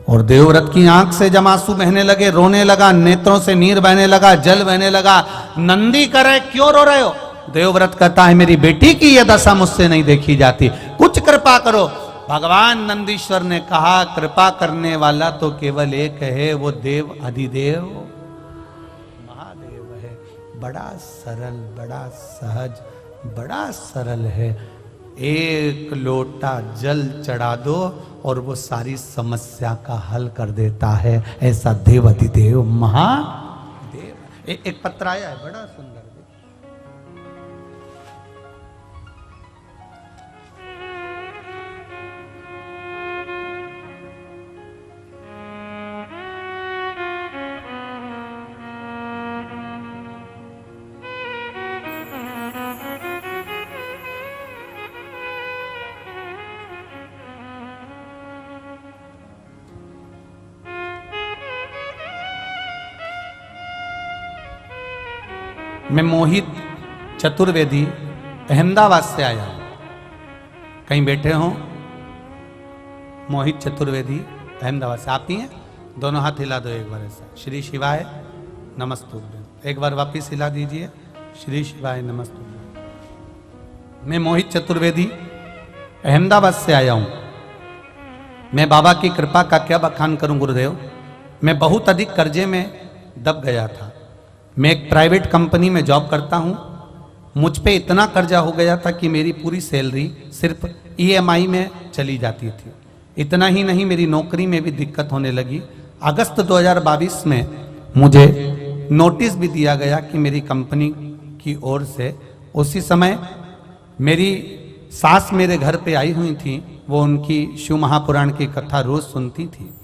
और देवव्रत की आंख से जब आंसू बहने लगे, रोने लगा, नेत्रों से नीर बहने लगा, जल बहने लगा। नंदी करे, क्यों रो रहे हो? देवव्रत कहता है, मेरी बेटी की यह दशा मुझसे नहीं देखी जाती, कुछ कृपा करो। भगवान नंदीश्वर ने कहा, कृपा करने वाला तो केवल एक है, वो देव अधिदेव महादेव है। बड़ा सरल, बड़ा सहज, बड़ा सरल है। एक लोटा जल चढ़ा दो और वो सारी समस्या का हल कर देता है। ऐसा देव अधिदेव महादेव। एक पत्र आया है, बड़ा सुंदर। मैं मोहित चतुर्वेदी अहमदाबाद से आया हूं। कहीं बैठे हो? मोहित चतुर्वेदी अहमदाबाद से। आप ही हैं? दोनों हाथ हिला दो एक बार ऐसा। श्री शिवाय नमस्तुभ्यम। एक बार वापिस हिला दीजिए। श्री शिवाय नमस्तुभ्यम। मैं मोहित चतुर्वेदी अहमदाबाद से आया हूं। मैं बाबा की कृपा का क्या बखान करूं गुरुदेव। मैं बहुत अधिक कर्जे में दब गया था। मैं एक प्राइवेट कंपनी में जॉब करता हूं। मुझ पे इतना कर्जा हो गया था कि मेरी पूरी सैलरी सिर्फ EMI में चली जाती थी। इतना ही नहीं, मेरी नौकरी में भी दिक्कत होने लगी। अगस्त 2022 में मुझे नोटिस भी दिया गया कि मेरी कंपनी की ओर से। उसी समय मेरी सास मेरे घर पे आई हुई थी। वो उनकी शिव महापुराण की कथा रोज सुनती थी।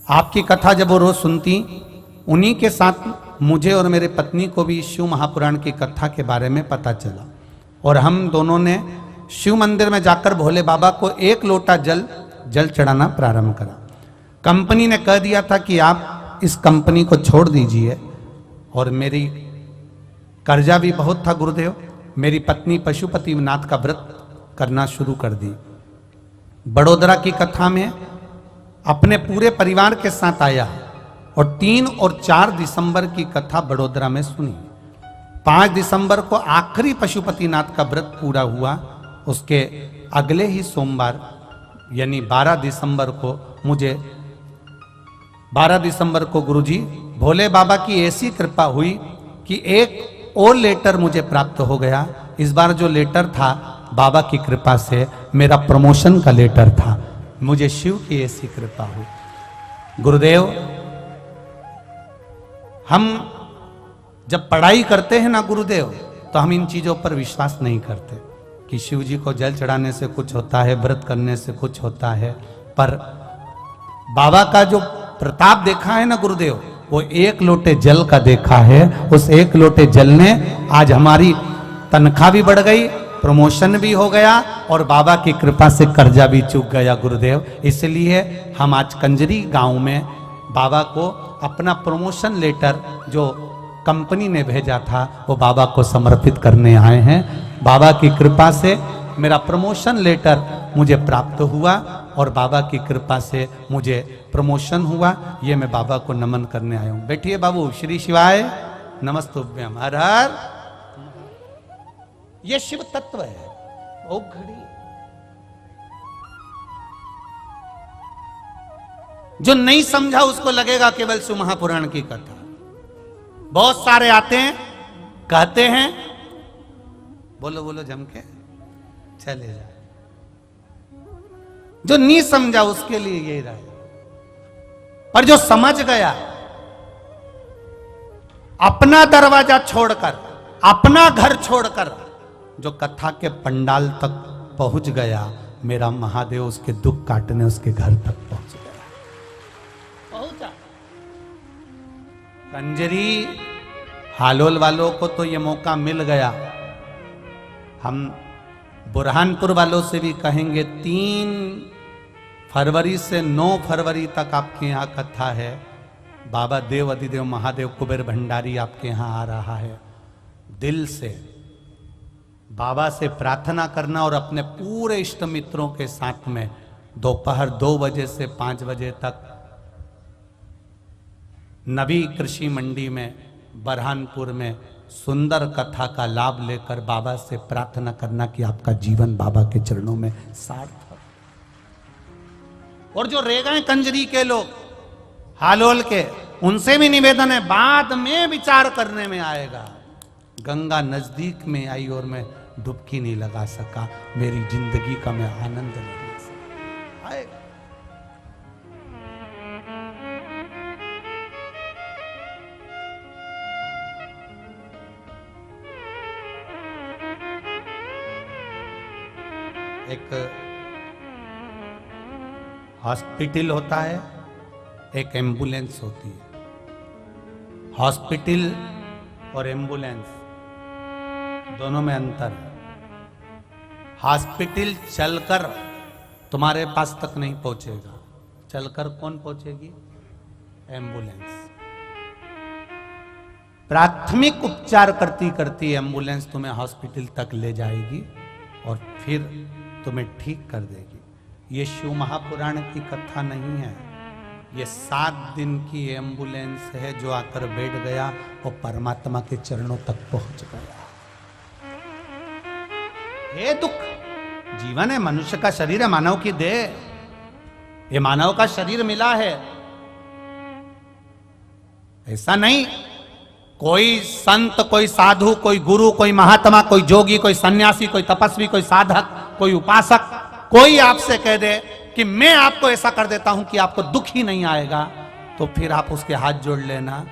आपकी कथा जब वो रोज सुनती, उन्हीं के साथ मुझे और मेरे पत्नी को भी शिव महापुराण की कथा के बारे में पता चला और हम दोनों ने शिव मंदिर में जाकर भोले बाबा को 1 लोटा जल चढ़ाना प्रारंभ करा। कंपनी ने कह दिया था कि आप इस कंपनी को छोड़ दीजिए और मेरी कर्जा भी बहुत था गुरुदेव। मेरी पत्नी पशुपतिनाथ का व्रत करना शुरू कर दी। बड़ोदरा की कथा में अपने पूरे परिवार के साथ आया और 3 और 4 दिसंबर की कथा बड़ोदरा में सुनी। 5 दिसंबर को आखिरी पशुपतिनाथ का व्रत पूरा हुआ। उसके अगले ही सोमवार यानी 12 दिसंबर को मुझे 12 दिसंबर को गुरुजी भोले बाबा की ऐसी कृपा हुई कि एक और लेटर मुझे प्राप्त हो गया। इस बार जो लेटर था बाबा की कृपा से मेरा प्रमोशन का लेटर था। मुझे शिव की ऐसी कृपा हुई। गुरुदेव, हम जब पढ़ाई करते हैं ना गुरुदेव, तो हम इन चीजों पर विश्वास नहीं करते कि शिव जी को जल चढ़ाने से कुछ होता है, व्रत करने से कुछ होता है। पर बाबा का जो प्रताप देखा है ना गुरुदेव, वो 1 लोटे जल का देखा है। उस 1 लोटे जल ने आज हमारी तनख्वाह भी बढ़ गई, प्रमोशन भी हो गया और बाबा की कृपा से कर्जा भी चूक गया गुरुदेव। इसलिए हम आज कंजरी गांव में बाबा को अपना प्रमोशन लेटर जो कंपनी ने भेजा था वो बाबा को समर्पित करने आए हैं। बाबा की कृपा से मेरा प्रमोशन लेटर मुझे प्राप्त हुआ और बाबा की कृपा से मुझे प्रमोशन हुआ। ये मैं बाबा को नमन करने आया हूं। बैठिए बाबू। श्री शिवाय नमस्तुभ्यम। हर हर। ये शिव तत्व है। ओ घड़ी जो नहीं समझा उसको लगेगा केवल शिव महापुराण की कथा। बहुत सारे आते हैं, कहते हैं, बोलो बोलो जम के चले जाए। जो नहीं समझा उसके लिए यही रहा। पर जो समझ गया, अपना दरवाजा छोड़कर, अपना घर छोड़कर जो कथा के पंडाल तक पहुंच गया, मेरा महादेव उसके दुख काटने उसके घर तक पहुंच गया। पहुंचा। कंजरी हालोल वालों को तो ये मौका मिल गया। हम बुरहानपुर वालों से भी कहेंगे 3 फरवरी से 9 फरवरी तक आपके यहाँ कथा है। बाबा देव अधिदेव महादेव कुबेर भंडारी आपके यहाँ आ रहा है। दिल से बाबा से प्रार्थना करना और अपने पूरे इष्ट मित्रों के साथ में दोपहर 2 बजे से 5 बजे तक नबी कृषि मंडी में बरहानपुर में सुंदर कथा का लाभ लेकर बाबा से प्रार्थना करना कि आपका जीवन बाबा के चरणों में सार्थक। और जो रह गए कंजरी के लोग हालोल के, उनसे भी निवेदन है, बाद में विचार करने में आएगा। गंगा नजदीक में आई और मैं डुबकी नहीं लगा सका। मेरी जिंदगी का मैं आनंद नहीं ले सका। आएगा। एक हॉस्पिटल होता है, एक एम्बुलेंस होती है। हॉस्पिटल और एम्बुलेंस दोनों में अंतर है। हॉस्पिटल चलकर तुम्हारे पास तक नहीं पहुंचेगा। चलकर कौन पहुंचेगी? एम्बुलेंस। प्राथमिक उपचार करती करती एम्बुलेंस तुम्हें हॉस्पिटल तक ले जाएगी और फिर तुम्हें ठीक कर देगी। ये शिव महापुराण की कथा नहीं है, ये 7 दिन की एम्बुलेंस है जो आकर बैठ गया और परमात्मा के चरणों तक पहुंच गया। हे दुख, जीवन है, मनुष्य का शरीर है, मानव की देह, ये मानव का शरीर मिला है। ऐसा नहीं कोई संत, कोई साधु, कोई गुरु, कोई महात्मा, कोई जोगी, कोई सन्यासी, कोई तपस्वी, कोई साधक, कोई उपासक, कोई आपसे कह दे कि मैं आपको ऐसा कर देता हूं कि आपको दुख ही नहीं आएगा, तो फिर आप उसके हाथ जोड़ लेना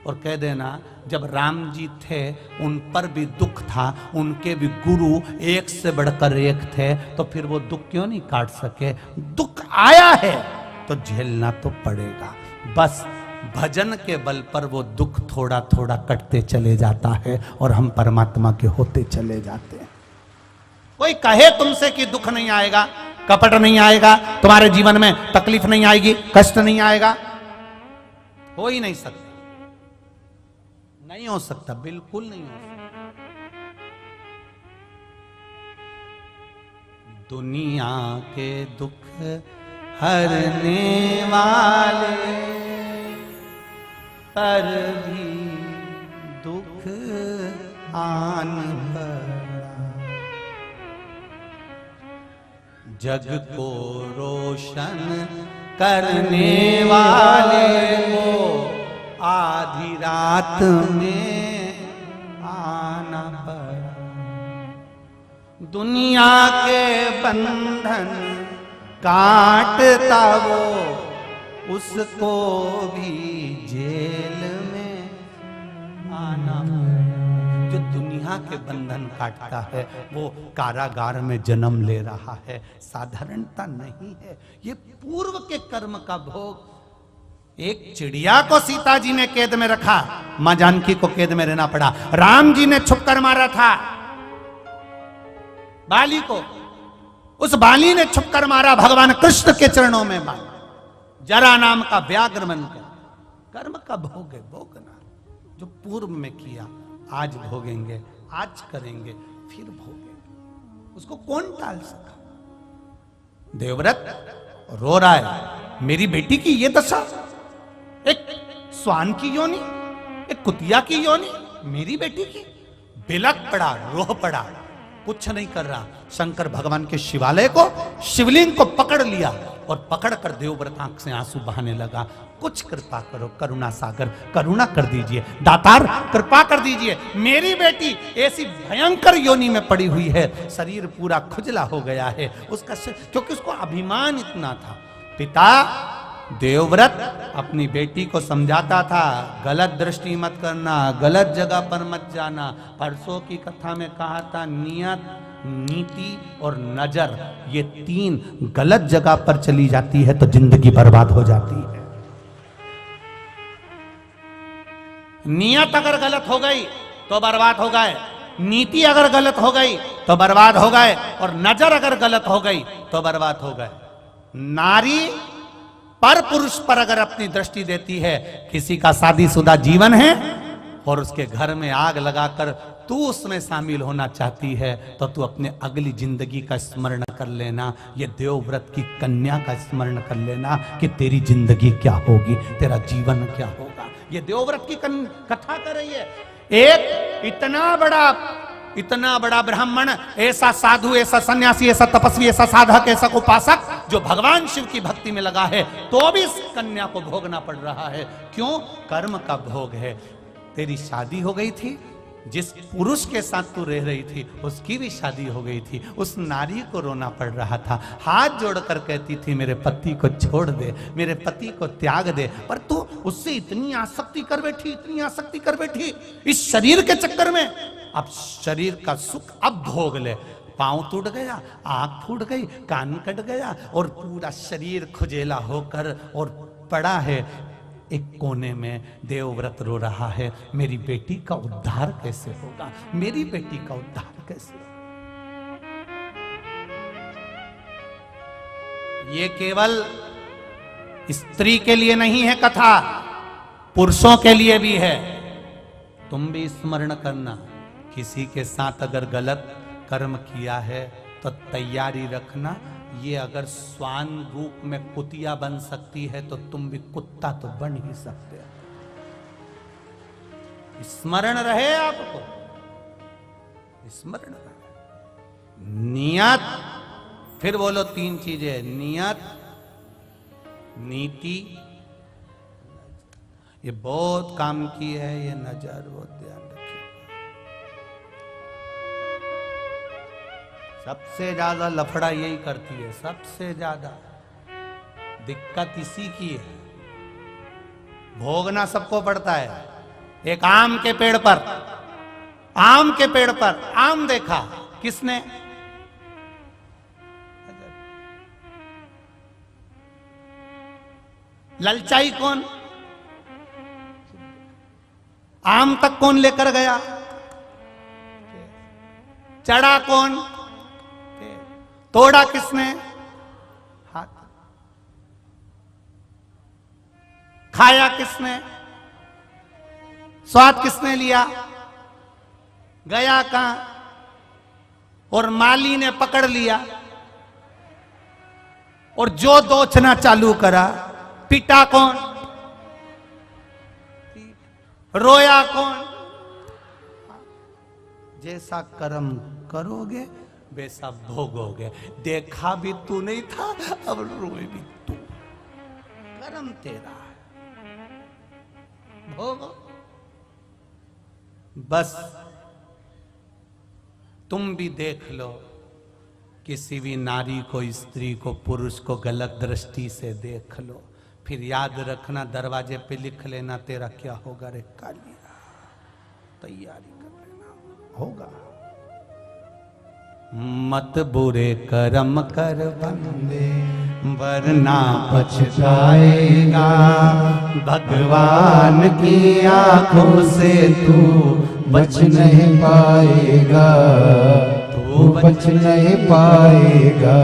और कह देना जब राम जी थे उन पर भी दुख था, उनके भी गुरु एक से बढ़कर एक थे, तो फिर वो दुख क्यों नहीं काट सके? दुख आया है तो झेलना तो पड़ेगा। बस भजन के बल पर वो दुख थोड़ा थोड़ा कटते चले जाता है और हम परमात्मा के होते चले जाते हैं। कोई कहे तुमसे कि दुख नहीं आएगा, कपट नहीं आएगा, तुम्हारे जीवन में तकलीफ नहीं आएगी, कष्ट नहीं आएगा, हो ही नहीं सकता, नहीं हो सकता, बिल्कुल नहीं हो सकता। दुनिया के दुख हरने वाले पर भी दुख आन पड़ा, जग को रोशन करने वाले को आधी रात में आना पड़ा। दुनिया के बंधन काटता वो, उसको भी जेल में आना पड़ा। जो दुनिया के बंधन काटता है वो कारागार में जन्म ले रहा है, साधारणता नहीं है, ये पूर्व के कर्म का भोग। एक चिड़िया को सीता जी ने कैद में रखा, मां जानकी को कैद में रहना पड़ा। राम जी ने छुपकर मारा था बाली को, उस बाली ने छुपकर मारा भगवान कृष्ण के चरणों में मारा। जरा नाम का व्याघ्र बनकर, कर्म का भोग है, भोगना जो पूर्व में किया आज भोगेंगे, आज करेंगे, फिर भोगेंगे, उसको कौन टाल सका? देवव्रत रो रहा है, मेरी बेटी की ये दशा, एक स्वान की योनि, एक कुतिया की योनि, मेरी बेटी की। बिलक पड़ा, रोह पड़ा, कुछ नहीं कर रहा। शंकर भगवान के शिवालय को, शिवलिंग को पकड़ लिया और पकड़कर देवव्रत आंख से आंसू बहाने लगा। कुछ कृपा करो करुणा सागर, करुणा कर दीजिए, दातार कृपा कर दीजिए, मेरी बेटी ऐसी भयंकर योनि में पड़ी हुई है, शरीर पूरा खुजला हो गया है उसका, क्योंकि उसको अभिमान इतना था। पिता देवव्रत अपनी बेटी को समझाता था, गलत दृष्टि मत करना, गलत जगह पर मत जाना। परसों की कथा में कहा था नियत, नीति और नजर, ये 3 गलत जगह पर चली जाती है तो जिंदगी बर्बाद हो जाती है। नियत अगर गलत हो गई तो बर्बाद हो गए, नीति अगर गलत हो गई तो बर्बाद हो गए, और नजर अगर गलत हो गई तो बर्बाद हो गए। नारी पर पुरुष पर अगर अपनी दृष्टि देती है, किसी का शादीशुदा जीवन है और उसके घर में आग लगाकर तू उसमें शामिल होना चाहती है, तो तू अपने अगली जिंदगी का स्मरण कर लेना, ये देवव्रत की कन्या का स्मरण कर लेना कि तेरी जिंदगी क्या होगी, तेरा जीवन क्या होगा। ये देवव्रत की कथा कर रही है। एक इतना बड़ा ब्राह्मण, ऐसा साधु, ऐसा सन्यासी, ऐसा तपस्वी, ऐसा साधक, ऐसा उपासक जो भगवान शिव की भक्ति में लगा है, तो भी इस कन्या को भोगना पड़ रहा है। क्यों? कर्म का भोग है। तेरी शादी हो गई थी, जिस पुरुष के साथ तू रह रही थी उसकी भी शादी हो गई थी, उस नारी को रोना पड़ रहा था, हाथ जोड़कर कहती थी मेरे पति को छोड़ दे, मेरे पति को त्याग दे, पर तू उससे इतनी आसक्ति कर बैठी, इतनी आसक्ति कर बैठी इस शरीर के चक्कर में। अब शरीर का सुख अब भोग ले। पांव टूट गया, आंख फूट गई, कान कट गया और पूरा शरीर खुजेला होकर और पड़ा है एक कोने में। देवव्रत रो रहा है, मेरी बेटी का उद्धार कैसे होगा, मेरी बेटी का उद्धार कैसे होगा। ये केवल स्त्री के लिए नहीं है कथा, पुरुषों के लिए भी है। तुम भी स्मरण करना, किसी के साथ अगर गलत कर्म किया है तो तैयारी रखना, ये अगर स्वान रूप में कुतिया बन सकती है तो तुम भी कुत्ता तो बन ही सकते हो। स्मरण रहे आपको, स्मरण रहे। नियत, फिर बोलो 3 चीजें, नियत, नीति, ये बहुत काम की है, ये नजर बहुत ध्यान रखिए। सबसे ज्यादा लफड़ा यही करती है, सबसे ज्यादा दिक्कत इसी की है। भोगना सबको पड़ता है। एक आम के पेड़ पर, आम के पेड़ पर आम देखा किसने? ललचाई कौन? आम तक कौन लेकर गया? चढ़ा कौन? तोड़ा किसने? हाथ। खाया किसने? स्वाद किसने लिया? गया कहां? और माली ने पकड़ लिया और जो दोचना चालू करा, पिटा कौन? रोया कौन? जैसा कर्म करोगे वैसा भोगोगे। देखा भी तू नहीं था, अब रोए भी तू। कर्म तेरा है, भोगो। बस तुम भी देख लो, किसी भी नारी को, स्त्री को, पुरुष को गलत दृष्टि से देख लो, फिर याद रखना, दरवाजे पे लिख लेना तेरा क्या होगा रे कालिया। तैयारी कर लेना, होगा। मत बुरे कर्म कर बंदे, वरना पछताएगा। भगवान की आंखों से तू बच नहीं पाएगा, तू बच नहीं पाएगा।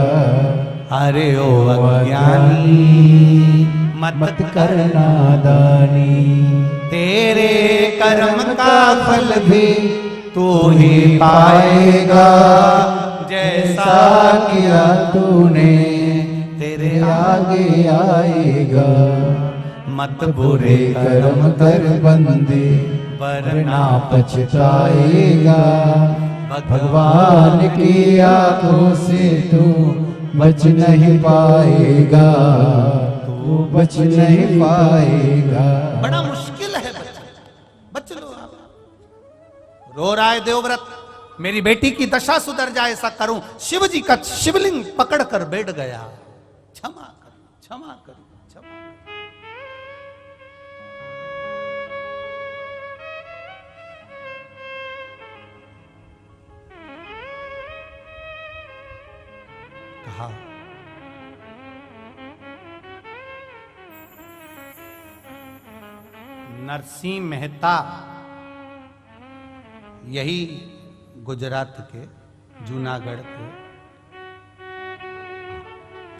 अरे ओ अज्ञानी, मत करना दानी, तेरे कर्म का फल भी तू ही पाएगा। जैसा किया तूने तेरे आगे आएगा। मत बुरे कर्म कर बंदे, वरना पछताएगा। भगवान की आंखों से तू बच नहीं पाएगा, तू बच नहीं पाएगा। बड़ा मुश्किल है बच लो आप। रो रहा है देवव्रत, मेरी बेटी की दशा सुधर जाए ऐसा करूं। शिव जी का शिवलिंग पकड़ कर बैठ गया, क्षमा करो, क्षमा करो, क्षमा करो। कहा नरसिंह मेहता, यही गुजरात के जूनागढ़ के,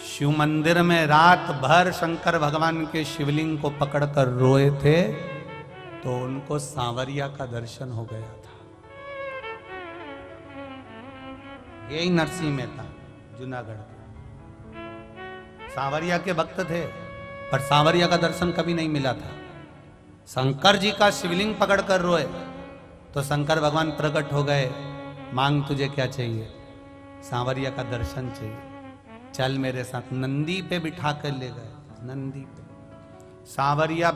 शिव मंदिर में रात भर शंकर भगवान के शिवलिंग को पकड़कर रोए थे, तो उनको सांवरिया का दर्शन हो गया था। यही नरसिंह मेहता जूनागढ़ के सांवरिया के भक्त थे, पर सांवरिया का दर्शन कभी नहीं मिला था। शंकर जी का शिवलिंग पकड़कर रोए तो शंकर भगवान प्रकट हो गए, मांग तुझे क्या चाहिए? सांवरिया का दर्शन चाहिए, चल मेरे साथ। नंदी पे बिठा कर ले गए, नंदी पे। सांवरिया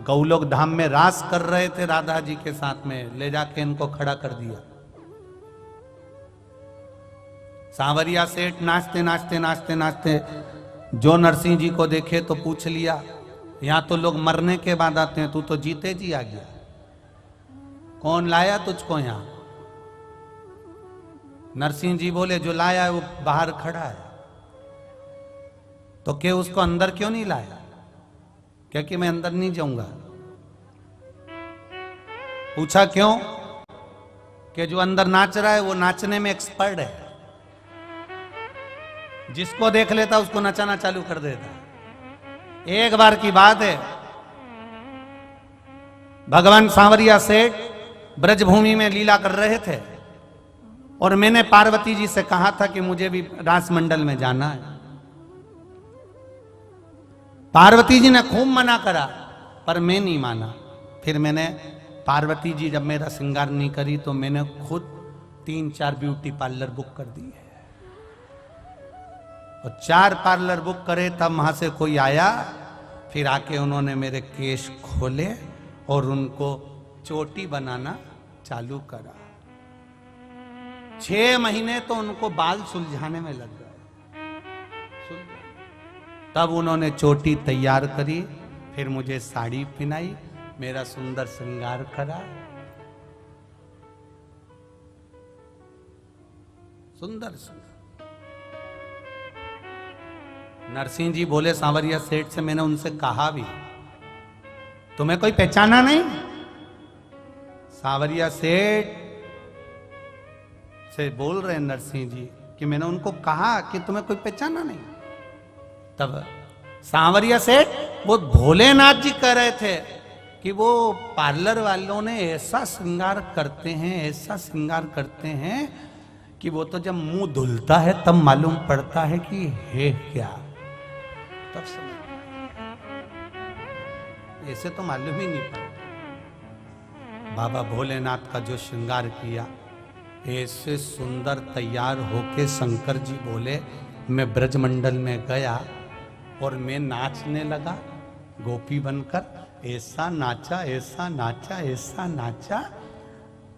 गौलोक धाम में रास कर रहे थे राधा जी के साथ में, ले जाके इनको खड़ा कर दिया। सांवरिया सेठ नाचते नाचते नाचते नाचते जो नरसिंह जी को देखे तो पूछ लिया, यहां तो लोग मरने के बाद आते हैं, तू तो जीते जी आ गया, कौन लाया तुझको यहां? नरसिंह जी बोले, जो लाया है वो बाहर खड़ा है। तो क्या उसको अंदर क्यों नहीं लाया? क्योंकि मैं अंदर नहीं जाऊंगा। पूछा क्यों? कि जो अंदर नाच रहा है वो नाचने में एक्सपर्ट है, जिसको देख लेता उसको नचाना चालू कर देता। एक बार की बात है, भगवान सांवरिया सेठ ब्रजभूमि में लीला कर रहे थे और मैंने पार्वती जी से कहा था कि मुझे भी रासमंडल में जाना है। पार्वती जी ने खूब मना करा पर मैं नहीं माना। फिर मैंने पार्वती जी जब मेरा श्रृंगार नहीं करी तो मैंने खुद 3-4 ब्यूटी पार्लर बुक कर दिए और 4 पार्लर बुक करे। तब वहां से कोई आया, फिर आके उन्होंने मेरे केश खोले और उनको चोटी बनाना चालू करा। 6 महीने तो उनको बाल सुलझाने में लग गए। तब उन्होंने चोटी तैयार करी, फिर मुझे साड़ी पहनाई, मेरा सुंदर श्रृंगार करा। सुंदर सुंदर। नरसिंह जी बोले सांवरिया सेठ से, मैंने उनसे कहा भी तुम्हें कोई पहचाना नहीं? सांवरिया सेठ से बोल रहे हैं नरसिंह जी कि मैंने उनको कहा कि तुम्हें कोई पहचाना नहीं। तब सांवरिया सेठ वो भोलेनाथ जी कह रहे थे कि वो पार्लर वालों ने ऐसा श्रृंगार करते हैं, ऐसा श्रृंगार करते हैं कि वो तो जब मुंह धुलता है तब मालूम पड़ता है कि है क्या। तब समझ, ऐसे तो मालूम ही नहीं पड़ता। बाबा भोलेनाथ का जो श्रृंगार किया, ऐसे सुंदर तैयार होके शंकर जी बोले, मैं ब्रजमंडल में गया और मैं नाचने लगा गोपी बनकर। ऐसा नाचा, ऐसा नाचा, ऐसा नाचा।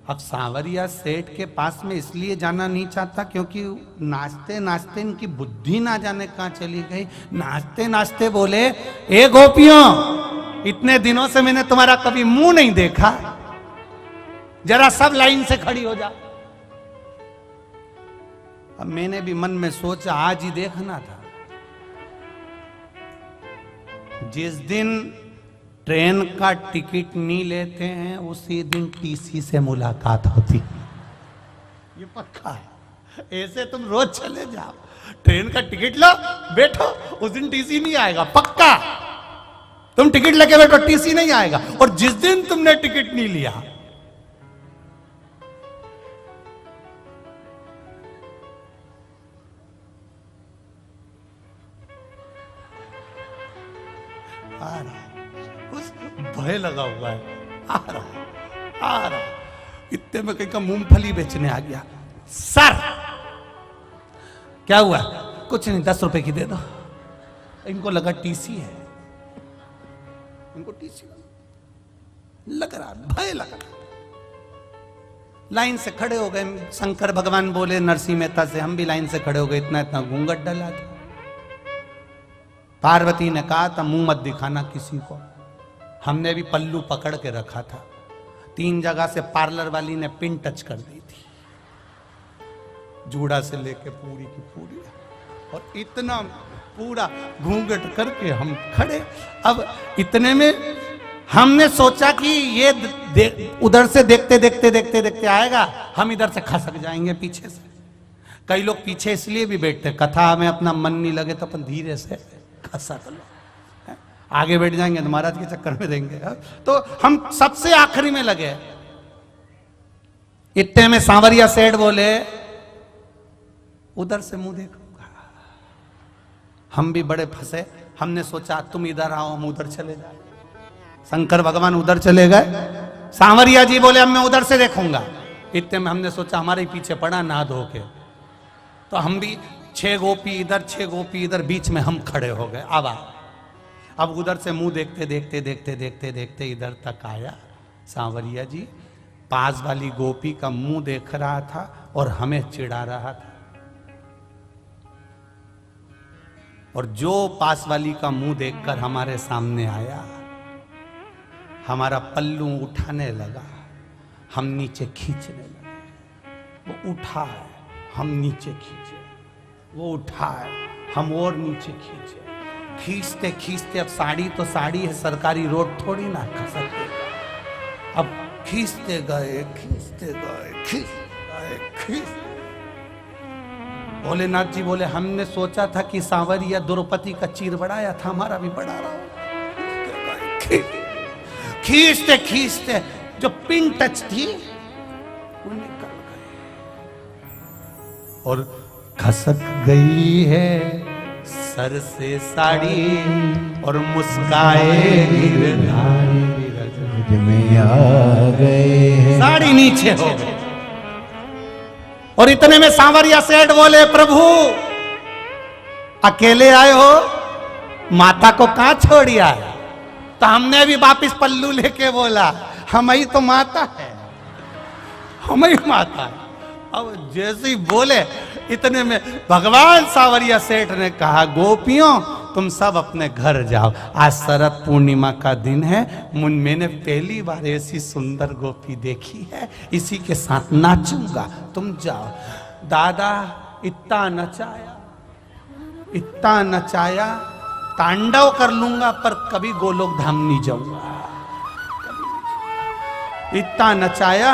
अब सांवरिया सेठ के पास में इसलिए जाना नहीं चाहता क्योंकि नाचते नाचते इनकी बुद्धि ना जाने कहां चली गई। नाचते नाचते बोले, ए गोपियों, इतने दिनों से मैंने तुम्हारा कभी मुंह नहीं देखा, जरा सब लाइन से खड़ी हो जा। अब मैंने भी मन में सोचा आज ही देखना था। जिस दिन ट्रेन का टिकट नहीं लेते हैं उसी दिन टीसी से मुलाकात होती। ये पक्का है। ऐसे तुम रोज चले जाओ, ट्रेन का टिकट लो, बैठो, उस दिन टीसी नहीं आएगा। पक्का तुम टिकट लेके बैठो, टीसी नहीं आएगा। और जिस दिन तुमने टिकट नहीं लिया, आ रहा, कुछ भय लगा हुआ है, आ रहा। इतने में कहीं का मूंगफली बेचने आ गया। सर क्या हुआ? कुछ नहीं, 10 रुपए की दे दो। इनको लगा टीसी है, इनको टीसी लग रहा, भय लगा। लाइन से खड़े हो गए। शंकर भगवान बोले नरसिंह मेहता से, हम भी लाइन से खड़े हो गए। इतना इतना घूंघट डला था। पार्वती ने कहा था मुंह मत दिखाना किसी को। हमने भी पल्लू पकड़ के रखा था। 3 जगह से पार्लर वाली ने पिन टच कर दी थी, जूड़ा से लेके पूरी की पूरी, और इतना पूरा घूंघट करके हम खड़े। अब इतने में हमने सोचा कि ये उधर से देखते देखते देखते देखते आएगा, हम इधर से खसक जाएंगे पीछे से। कई लोग पीछे इसलिए भी बैठते, कथा में अपना मन नहीं लगे तो अपन धीरे से खसक लो, आगे बैठ जाएंगे तो महाराज के चक्कर में देंगे। तो हम सबसे आखिरी में लगे। इतने में सांवरिया सेठ बोले, उधर से मुंह देखूंगा। हम भी बड़े फंसे। हमने सोचा तुम इधर आओ, हम उधर चले जाए। शंकर भगवान उधर चले गए। सांवरिया जी बोले अब मैं उधर से देखूंगा। इतने में हमने सोचा हमारे पीछे पड़ा नहा धो के, तो हम भी 6 गोपी इधर 6 गोपी इधर, बीच में हम खड़े हो गए। अब उधर से मुंह देखते देखते देखते देखते देखते इधर तक आया। सांवरिया जी पास वाली गोपी का मुंह देख रहा था और हमें चिढ़ा रहा था, और जो पास वाली का मुंह देखकर हमारे सामने आया, हमारा पल्लू उठाने लगा, हम नीचे खींचने लगे। वो उठा है, हम नीचे खींचे, वो उठा है, हम और नीचे खींचे। खींचते खींचते, अब साड़ी तो साड़ी है, सरकारी रोड थोड़ी ना खसकते। अब खींचते गए, खींचते गए, खींचते गए। भोलेनाथ जी बोले हमने सोचा था कि सांवरिया द्रौपदी का चीर बढ़ाया था, हमारा भी बढ़ा रहा हो। खींचते खींचते जो पिन टच थी वो निकल गई और खसक गई है सर से साड़ी और मुस्काए में आ गए हैं। साड़ी नीचे हो गई और इतने में सांवरिया सेठ बोले, प्रभु अकेले आए हो, माता को कहां छोड़िया है? तो हमने भी वापिस पल्लू लेके बोला, हम ही तो माता है, हम ही माता है। अब जैसे ही बोले इतने में भगवान सांवरिया सेठ ने कहा, गोपियों तुम सब अपने घर जाओ, आज शरद पूर्णिमा का दिन है, मैंने पहली बार ऐसी सुंदर गोपी देखी है, इसी के साथ नाचूंगा, तुम जाओ। दादा इतना नचाया, इतना नचाया, तांडव कर लूंगा पर कभी गोलोक धाम नहीं जाऊंगा। इतना नचाया,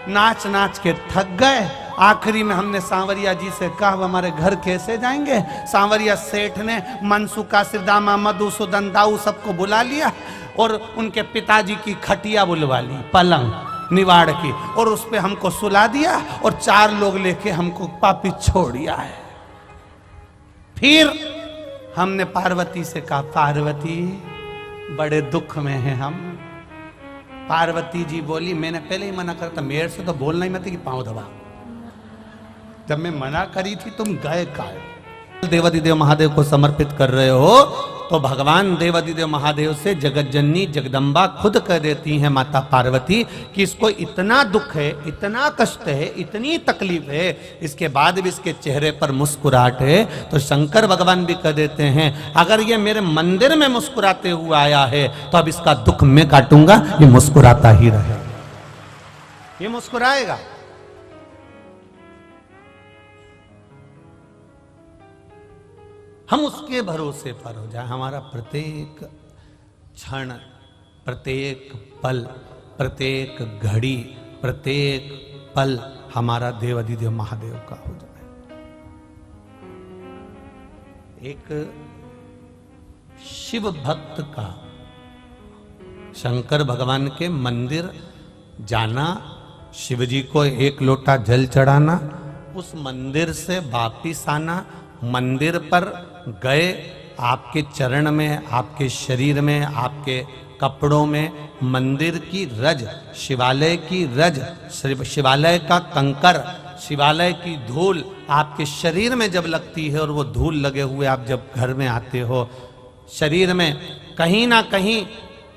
नाच नाच के थक गए। आखिरी में हमने सांवरिया जी से कहा, हमारे घर कैसे जाएंगे? सांवरिया सेठ ने मनसुखा, सिरदामा, मधुसूदन, दाऊ सबको बुला लिया और उनके पिताजी की खटिया बुलवा ली, पलंग निवाड़ की, और उस पे हमको सुला दिया और 4 लोग लेके हमको वापिस छोड़ दिया है। फिर हमने पार्वती से कहा, पार्वती बड़े दुख में हैं हम। पार्वती जी बोली, मैंने पहले ही मना करता, मेरे से तो बोलना ही मत कि पांव दबा। जब मैं मना करी थी तुम गए काहे? देवादिदेव महादेव को समर्पित कर रहे हो तो भगवान देवादिदेव महादेव से जगत जननी जगदम्बा खुद कह देती हैं माता पार्वती कि इसको इतना दुख है, इतना कष्ट है, इतनी तकलीफ है, इसके बाद भी इसके चेहरे पर मुस्कुराहट है। तो शंकर भगवान भी कह देते हैं, अगर ये मेरे मंदिर में मुस्कुराते हुए आया है तो अब इसका दुख मैं काटूंगा, ये मुस्कुराता ही रहे, ये मुस्कुराएगा। हम उसके भरोसे पर हो जाए, हमारा प्रत्येक क्षण, प्रत्येक पल, प्रत्येक घड़ी, प्रत्येक पल हमारा देवादिदेव महादेव का हो जाए। एक शिव भक्त का शंकर भगवान के मंदिर जाना, शिवजी को 1 लोटा जल चढ़ाना, उस मंदिर से वापिस आना, मंदिर पर गए, आपके चरण में, आपके शरीर में, आपके कपड़ों में मंदिर की रज, शिवालय की रज, शिवालय का कंकर, शिवालय की धूल आपके शरीर में जब लगती है और वो धूल लगे हुए आप जब घर में आते हो, शरीर में कहीं ना कहीं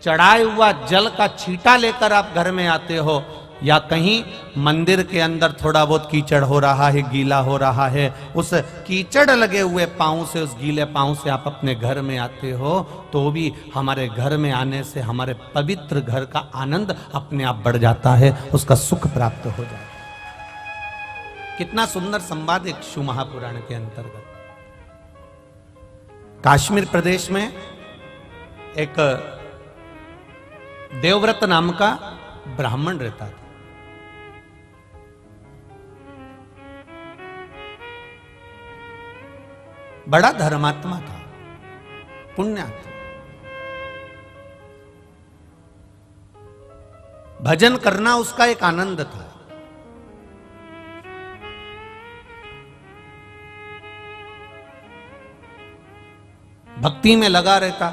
चढ़ाए हुआ जल का छींटा लेकर आप घर में आते हो, या कहीं मंदिर के अंदर थोड़ा बहुत कीचड़ हो रहा है, गीला हो रहा है, उस कीचड़ लगे हुए पांव से, उस गीले पांव से आप अपने घर में आते हो, तो भी हमारे घर में आने से हमारे पवित्र घर का आनंद अपने आप बढ़ जाता है, उसका सुख प्राप्त हो जाता है। कितना सुंदर संवाद एक शिव महापुराण के अंतर्गत। कश्मीर प्रदेश में एक देवव्रत नाम का ब्राह्मण रहता था। बड़ा धर्मात्मा था, पुण्यात्मा, भजन करना उसका एक आनंद था। भक्ति में लगा रहता,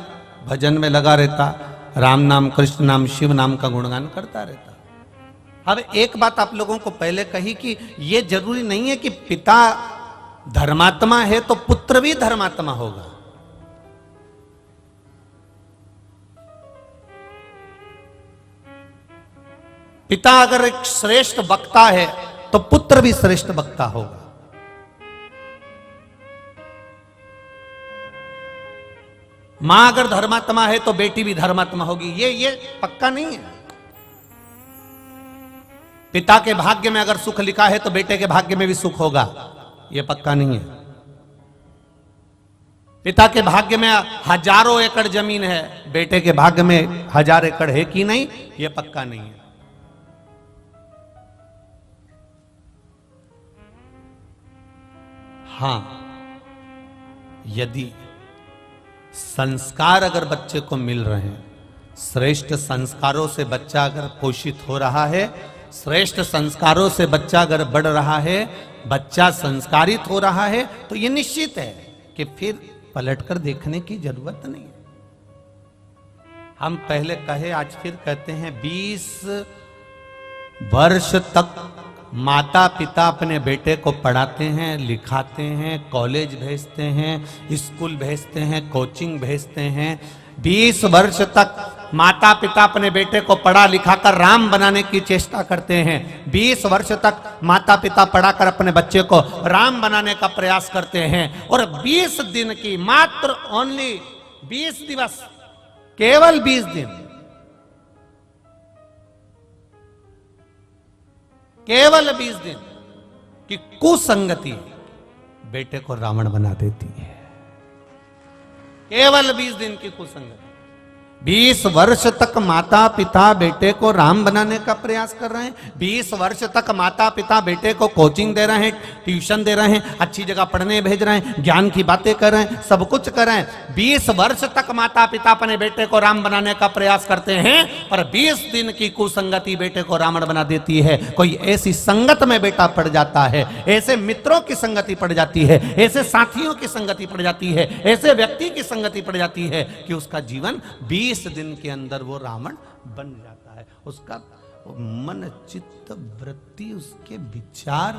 भजन में लगा रहता, राम नाम, कृष्ण नाम, शिव नाम का गुणगान करता रहता। अब एक बात आप लोगों को पहले कही कि यह जरूरी नहीं है कि पिता धर्मात्मा है तो पुत्र भी धर्मात्मा होगा। पिता अगर एक श्रेष्ठ वक्ता है तो पुत्र भी श्रेष्ठ वक्ता होगा। मां अगर धर्मात्मा है तो बेटी भी धर्मात्मा होगी, ये पक्का नहीं है। पिता के भाग्य में अगर सुख लिखा है तो बेटे के भाग्य में भी सुख होगा, ये पक्का नहीं है। पिता के भाग्य में 1000 एकड़ जमीन है, बेटे के भाग्य में 1000 एकड़ है कि नहीं, ये पक्का नहीं है। हां, यदि संस्कार अगर बच्चे को मिल रहे हैं, श्रेष्ठ संस्कारों से बच्चा अगर पोषित हो रहा है, श्रेष्ठ संस्कारों से बच्चा अगर बढ़ रहा है, बच्चा संस्कारित हो रहा है, तो यह निश्चित है कि फिर पलटकर देखने की जरूरत नहीं है। हम पहले कहे, आज फिर कहते हैं, 20 वर्ष तक माता पिता अपने बेटे को पढ़ाते हैं, लिखाते हैं, कॉलेज भेजते हैं, स्कूल भेजते हैं, कोचिंग भेजते हैं। 20 वर्ष तक माता पिता अपने बेटे को पढ़ा लिखाकर राम बनाने की चेष्टा करते हैं। 20 वर्ष तक माता पिता पढ़ाकर अपने बच्चे को राम बनाने का प्रयास करते हैं। और 20 दिन की, मात्र ओनली 20 दिवस, केवल 20 दिन, केवल 20 दिन की कुसंगति बेटे को रावण बना देती है। केवल 20 दिन की कुसंगति। 20 वर्ष तक माता पिता बेटे को राम बनाने का प्रयास कर रहे हैं। 20 वर्ष तक माता पिता बेटे को कोचिंग दे रहे हैं, ट्यूशन दे रहे हैं, अच्छी जगह पढ़ने भेज रहे हैं, ज्ञान की बातें कर रहे हैं, सब कुछ कर रहे हैं। 20 वर्ष तक माता पिता अपने बेटे को राम बनाने का प्रयास करते हैं, पर 20 दिन की कुसंगति बेटे को रावण बना देती है। कोई ऐसी संगत में बेटा पड़ जाता है, ऐसे मित्रों की संगति पड़ जाती है, ऐसे साथियों की संगति पड़ जाती है, ऐसे व्यक्ति की संगति पड़ जाती है कि उसका जीवन 20 दिन के अंदर वो रावण बन जाता है। उसका मन, चित्त, वृत्ति, उसके विचार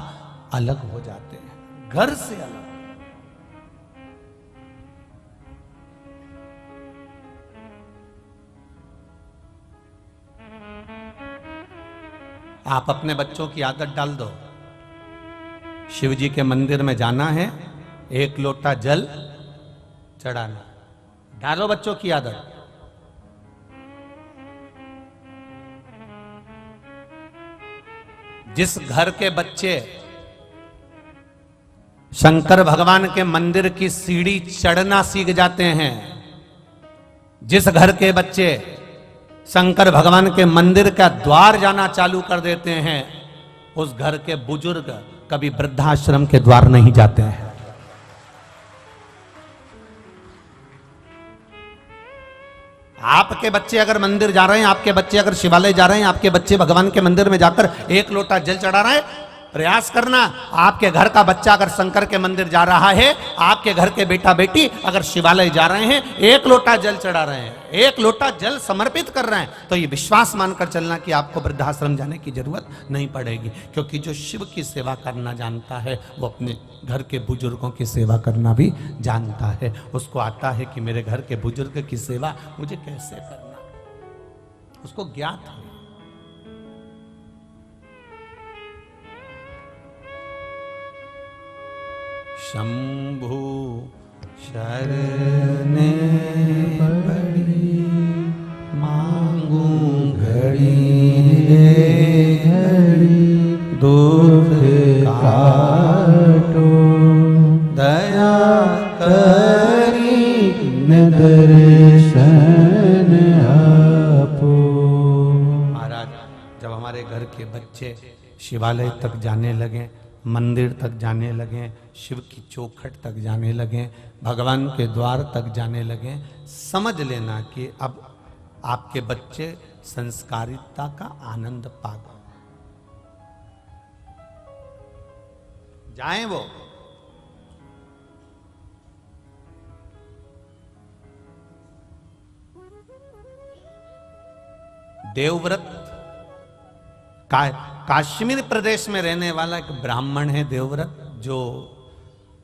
अलग हो जाते हैं, घर से अलग। आप अपने बच्चों की आदत डाल दो, शिव जी के मंदिर में जाना है, 1 लोटा जल चढ़ाना। डालो बच्चों की आदत। जिस घर के बच्चे शंकर भगवान के मंदिर की सीढ़ी चढ़ना सीख जाते हैं, जिस घर के बच्चे शंकर भगवान के मंदिर का द्वार जाना चालू कर देते हैं, उस घर के बुजुर्ग कभी वृद्धाश्रम के द्वार नहीं जाते हैं। आपके बच्चे अगर मंदिर जा रहे हैं, आपके बच्चे अगर शिवालय जा रहे हैं, आपके बच्चे भगवान के मंदिर में जाकर 1 लोटा जल चढ़ा रहे हैं, प्रयास करना। आपके घर का बच्चा अगर शंकर के मंदिर जा रहा है, आपके घर के बेटा बेटी अगर शिवालय जा रहे हैं, 1 लोटा जल चढ़ा रहे हैं, 1 लोटा जल समर्पित कर रहे हैं, तो ये विश्वास मानकर चलना कि आपको वृद्धाश्रम जाने की जरूरत नहीं पड़ेगी। क्योंकि जो शिव की सेवा करना जानता है, वो अपने घर के बुजुर्गों की सेवा करना भी जानता है। उसको आता है कि मेरे घर के बुजुर्ग की सेवा मुझे कैसे करना, उसको ज्ञात है। शंभु शरणे पड़ी मांगू घड़ी घड़ी दुख काटो दया करी न दर्शन आपो। महाराज, जब हमारे घर के बच्चे शिवालय तक जाने लगे, मंदिर तक जाने लगे, शिव की चौखट तक जाने लगे, भगवान के द्वार तक जाने लगे, समझ लेना कि अब आपके बच्चे संस्कारिता का आनंद पा गए। जाएं वो। देवव्रत कश्मीर प्रदेश में रहने वाला एक ब्राह्मण है देवव्रत, जो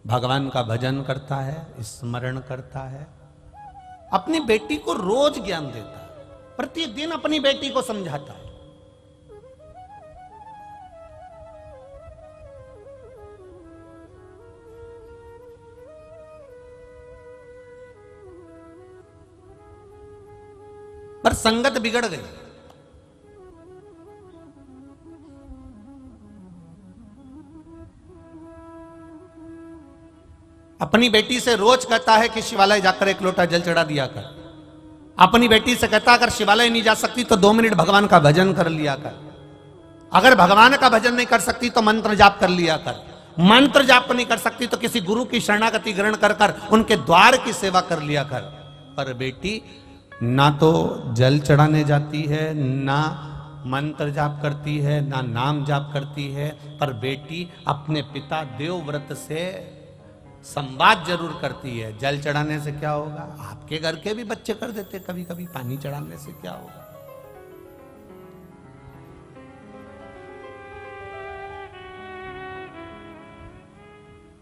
भगवान का भजन करता है, स्मरण करता है, अपनी बेटी को रोज ज्ञान देता है, प्रतिदिन अपनी बेटी को समझाता है। पर संगत बिगड़ गई। अपनी बेटी से रोज कहता है कि शिवालय जाकर 1 लोटा जल चढ़ा दिया कर। अपनी बेटी से कहता अगर शिवालय नहीं जा सकती तो 2 मिनट भगवान का भजन कर लिया कर। अगर भगवान का भजन नहीं कर सकती तो मंत्र जाप कर लिया कर। मंत्र जाप नहीं कर सकती तो किसी गुरु की शरणागति ग्रहण कर कर उनके द्वार की सेवा कर लिया कर। पर बेटी ना तो जल चढ़ाने जाती है, ना मंत्र जाप करती है, ना नाम जाप करती है, पर बेटी अपने पिता देवव्रत से संवाद जरूर करती है। जल चढ़ाने से क्या होगा? आपके घर के भी बच्चे कर देते कभी कभी, पानी चढ़ाने से क्या होगा?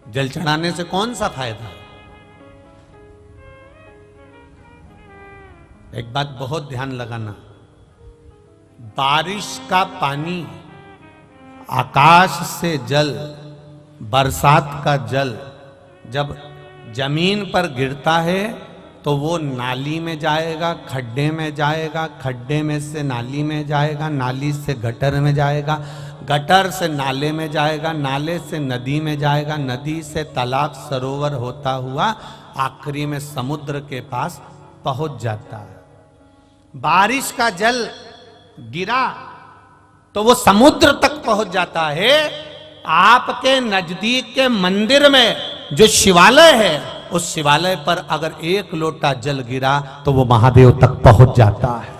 जल चढ़ाने से कौन सा फायदा है? एक बात बहुत ध्यान लगाना, बारिश का पानी, आकाश से जल, बरसात का जल जब जमीन पर गिरता है तो वो नाली में जाएगा, खड्डे में जाएगा, खड्डे में से नाली में जाएगा, नाली से गटर में जाएगा, गटर से नाले में जाएगा, नाले से नदी में जाएगा, नदी से तालाब सरोवर होता हुआ आखिरी में समुद्र के पास पहुंच जाता है। बारिश का जल गिरा तो वो समुद्र तक पहुंच जाता है। आपके नजदीक के मंदिर में जो शिवालय है, उस शिवालय पर अगर 1 लोटा जल गिरा तो वो महादेव तक पहुंच जाता है,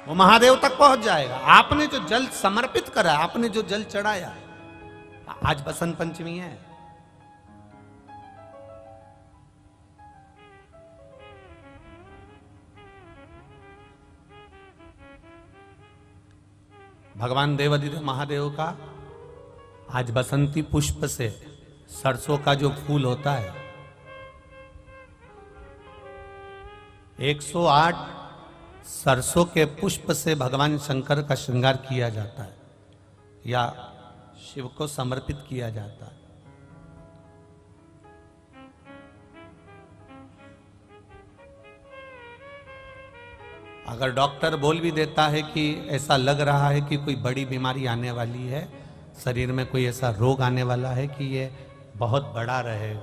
वो महादेव तक पहुंच जाएगा। आपने जो जल समर्पित करा, आपने जो जल चढ़ाया, आज बसंत पंचमी है, भगवान देवाधिदेव महादेव का आज बसंती पुष्प से, सरसों का जो फूल होता है, 108 सरसों के पुष्प से भगवान शंकर का श्रृंगार किया जाता है या शिव को समर्पित किया जाता है। अगर डॉक्टर बोल भी देता है कि ऐसा लग रहा है कि कोई बड़ी बीमारी आने वाली है, शरीर में कोई ऐसा रोग आने वाला है कि ये बहुत बड़ा रहेगा,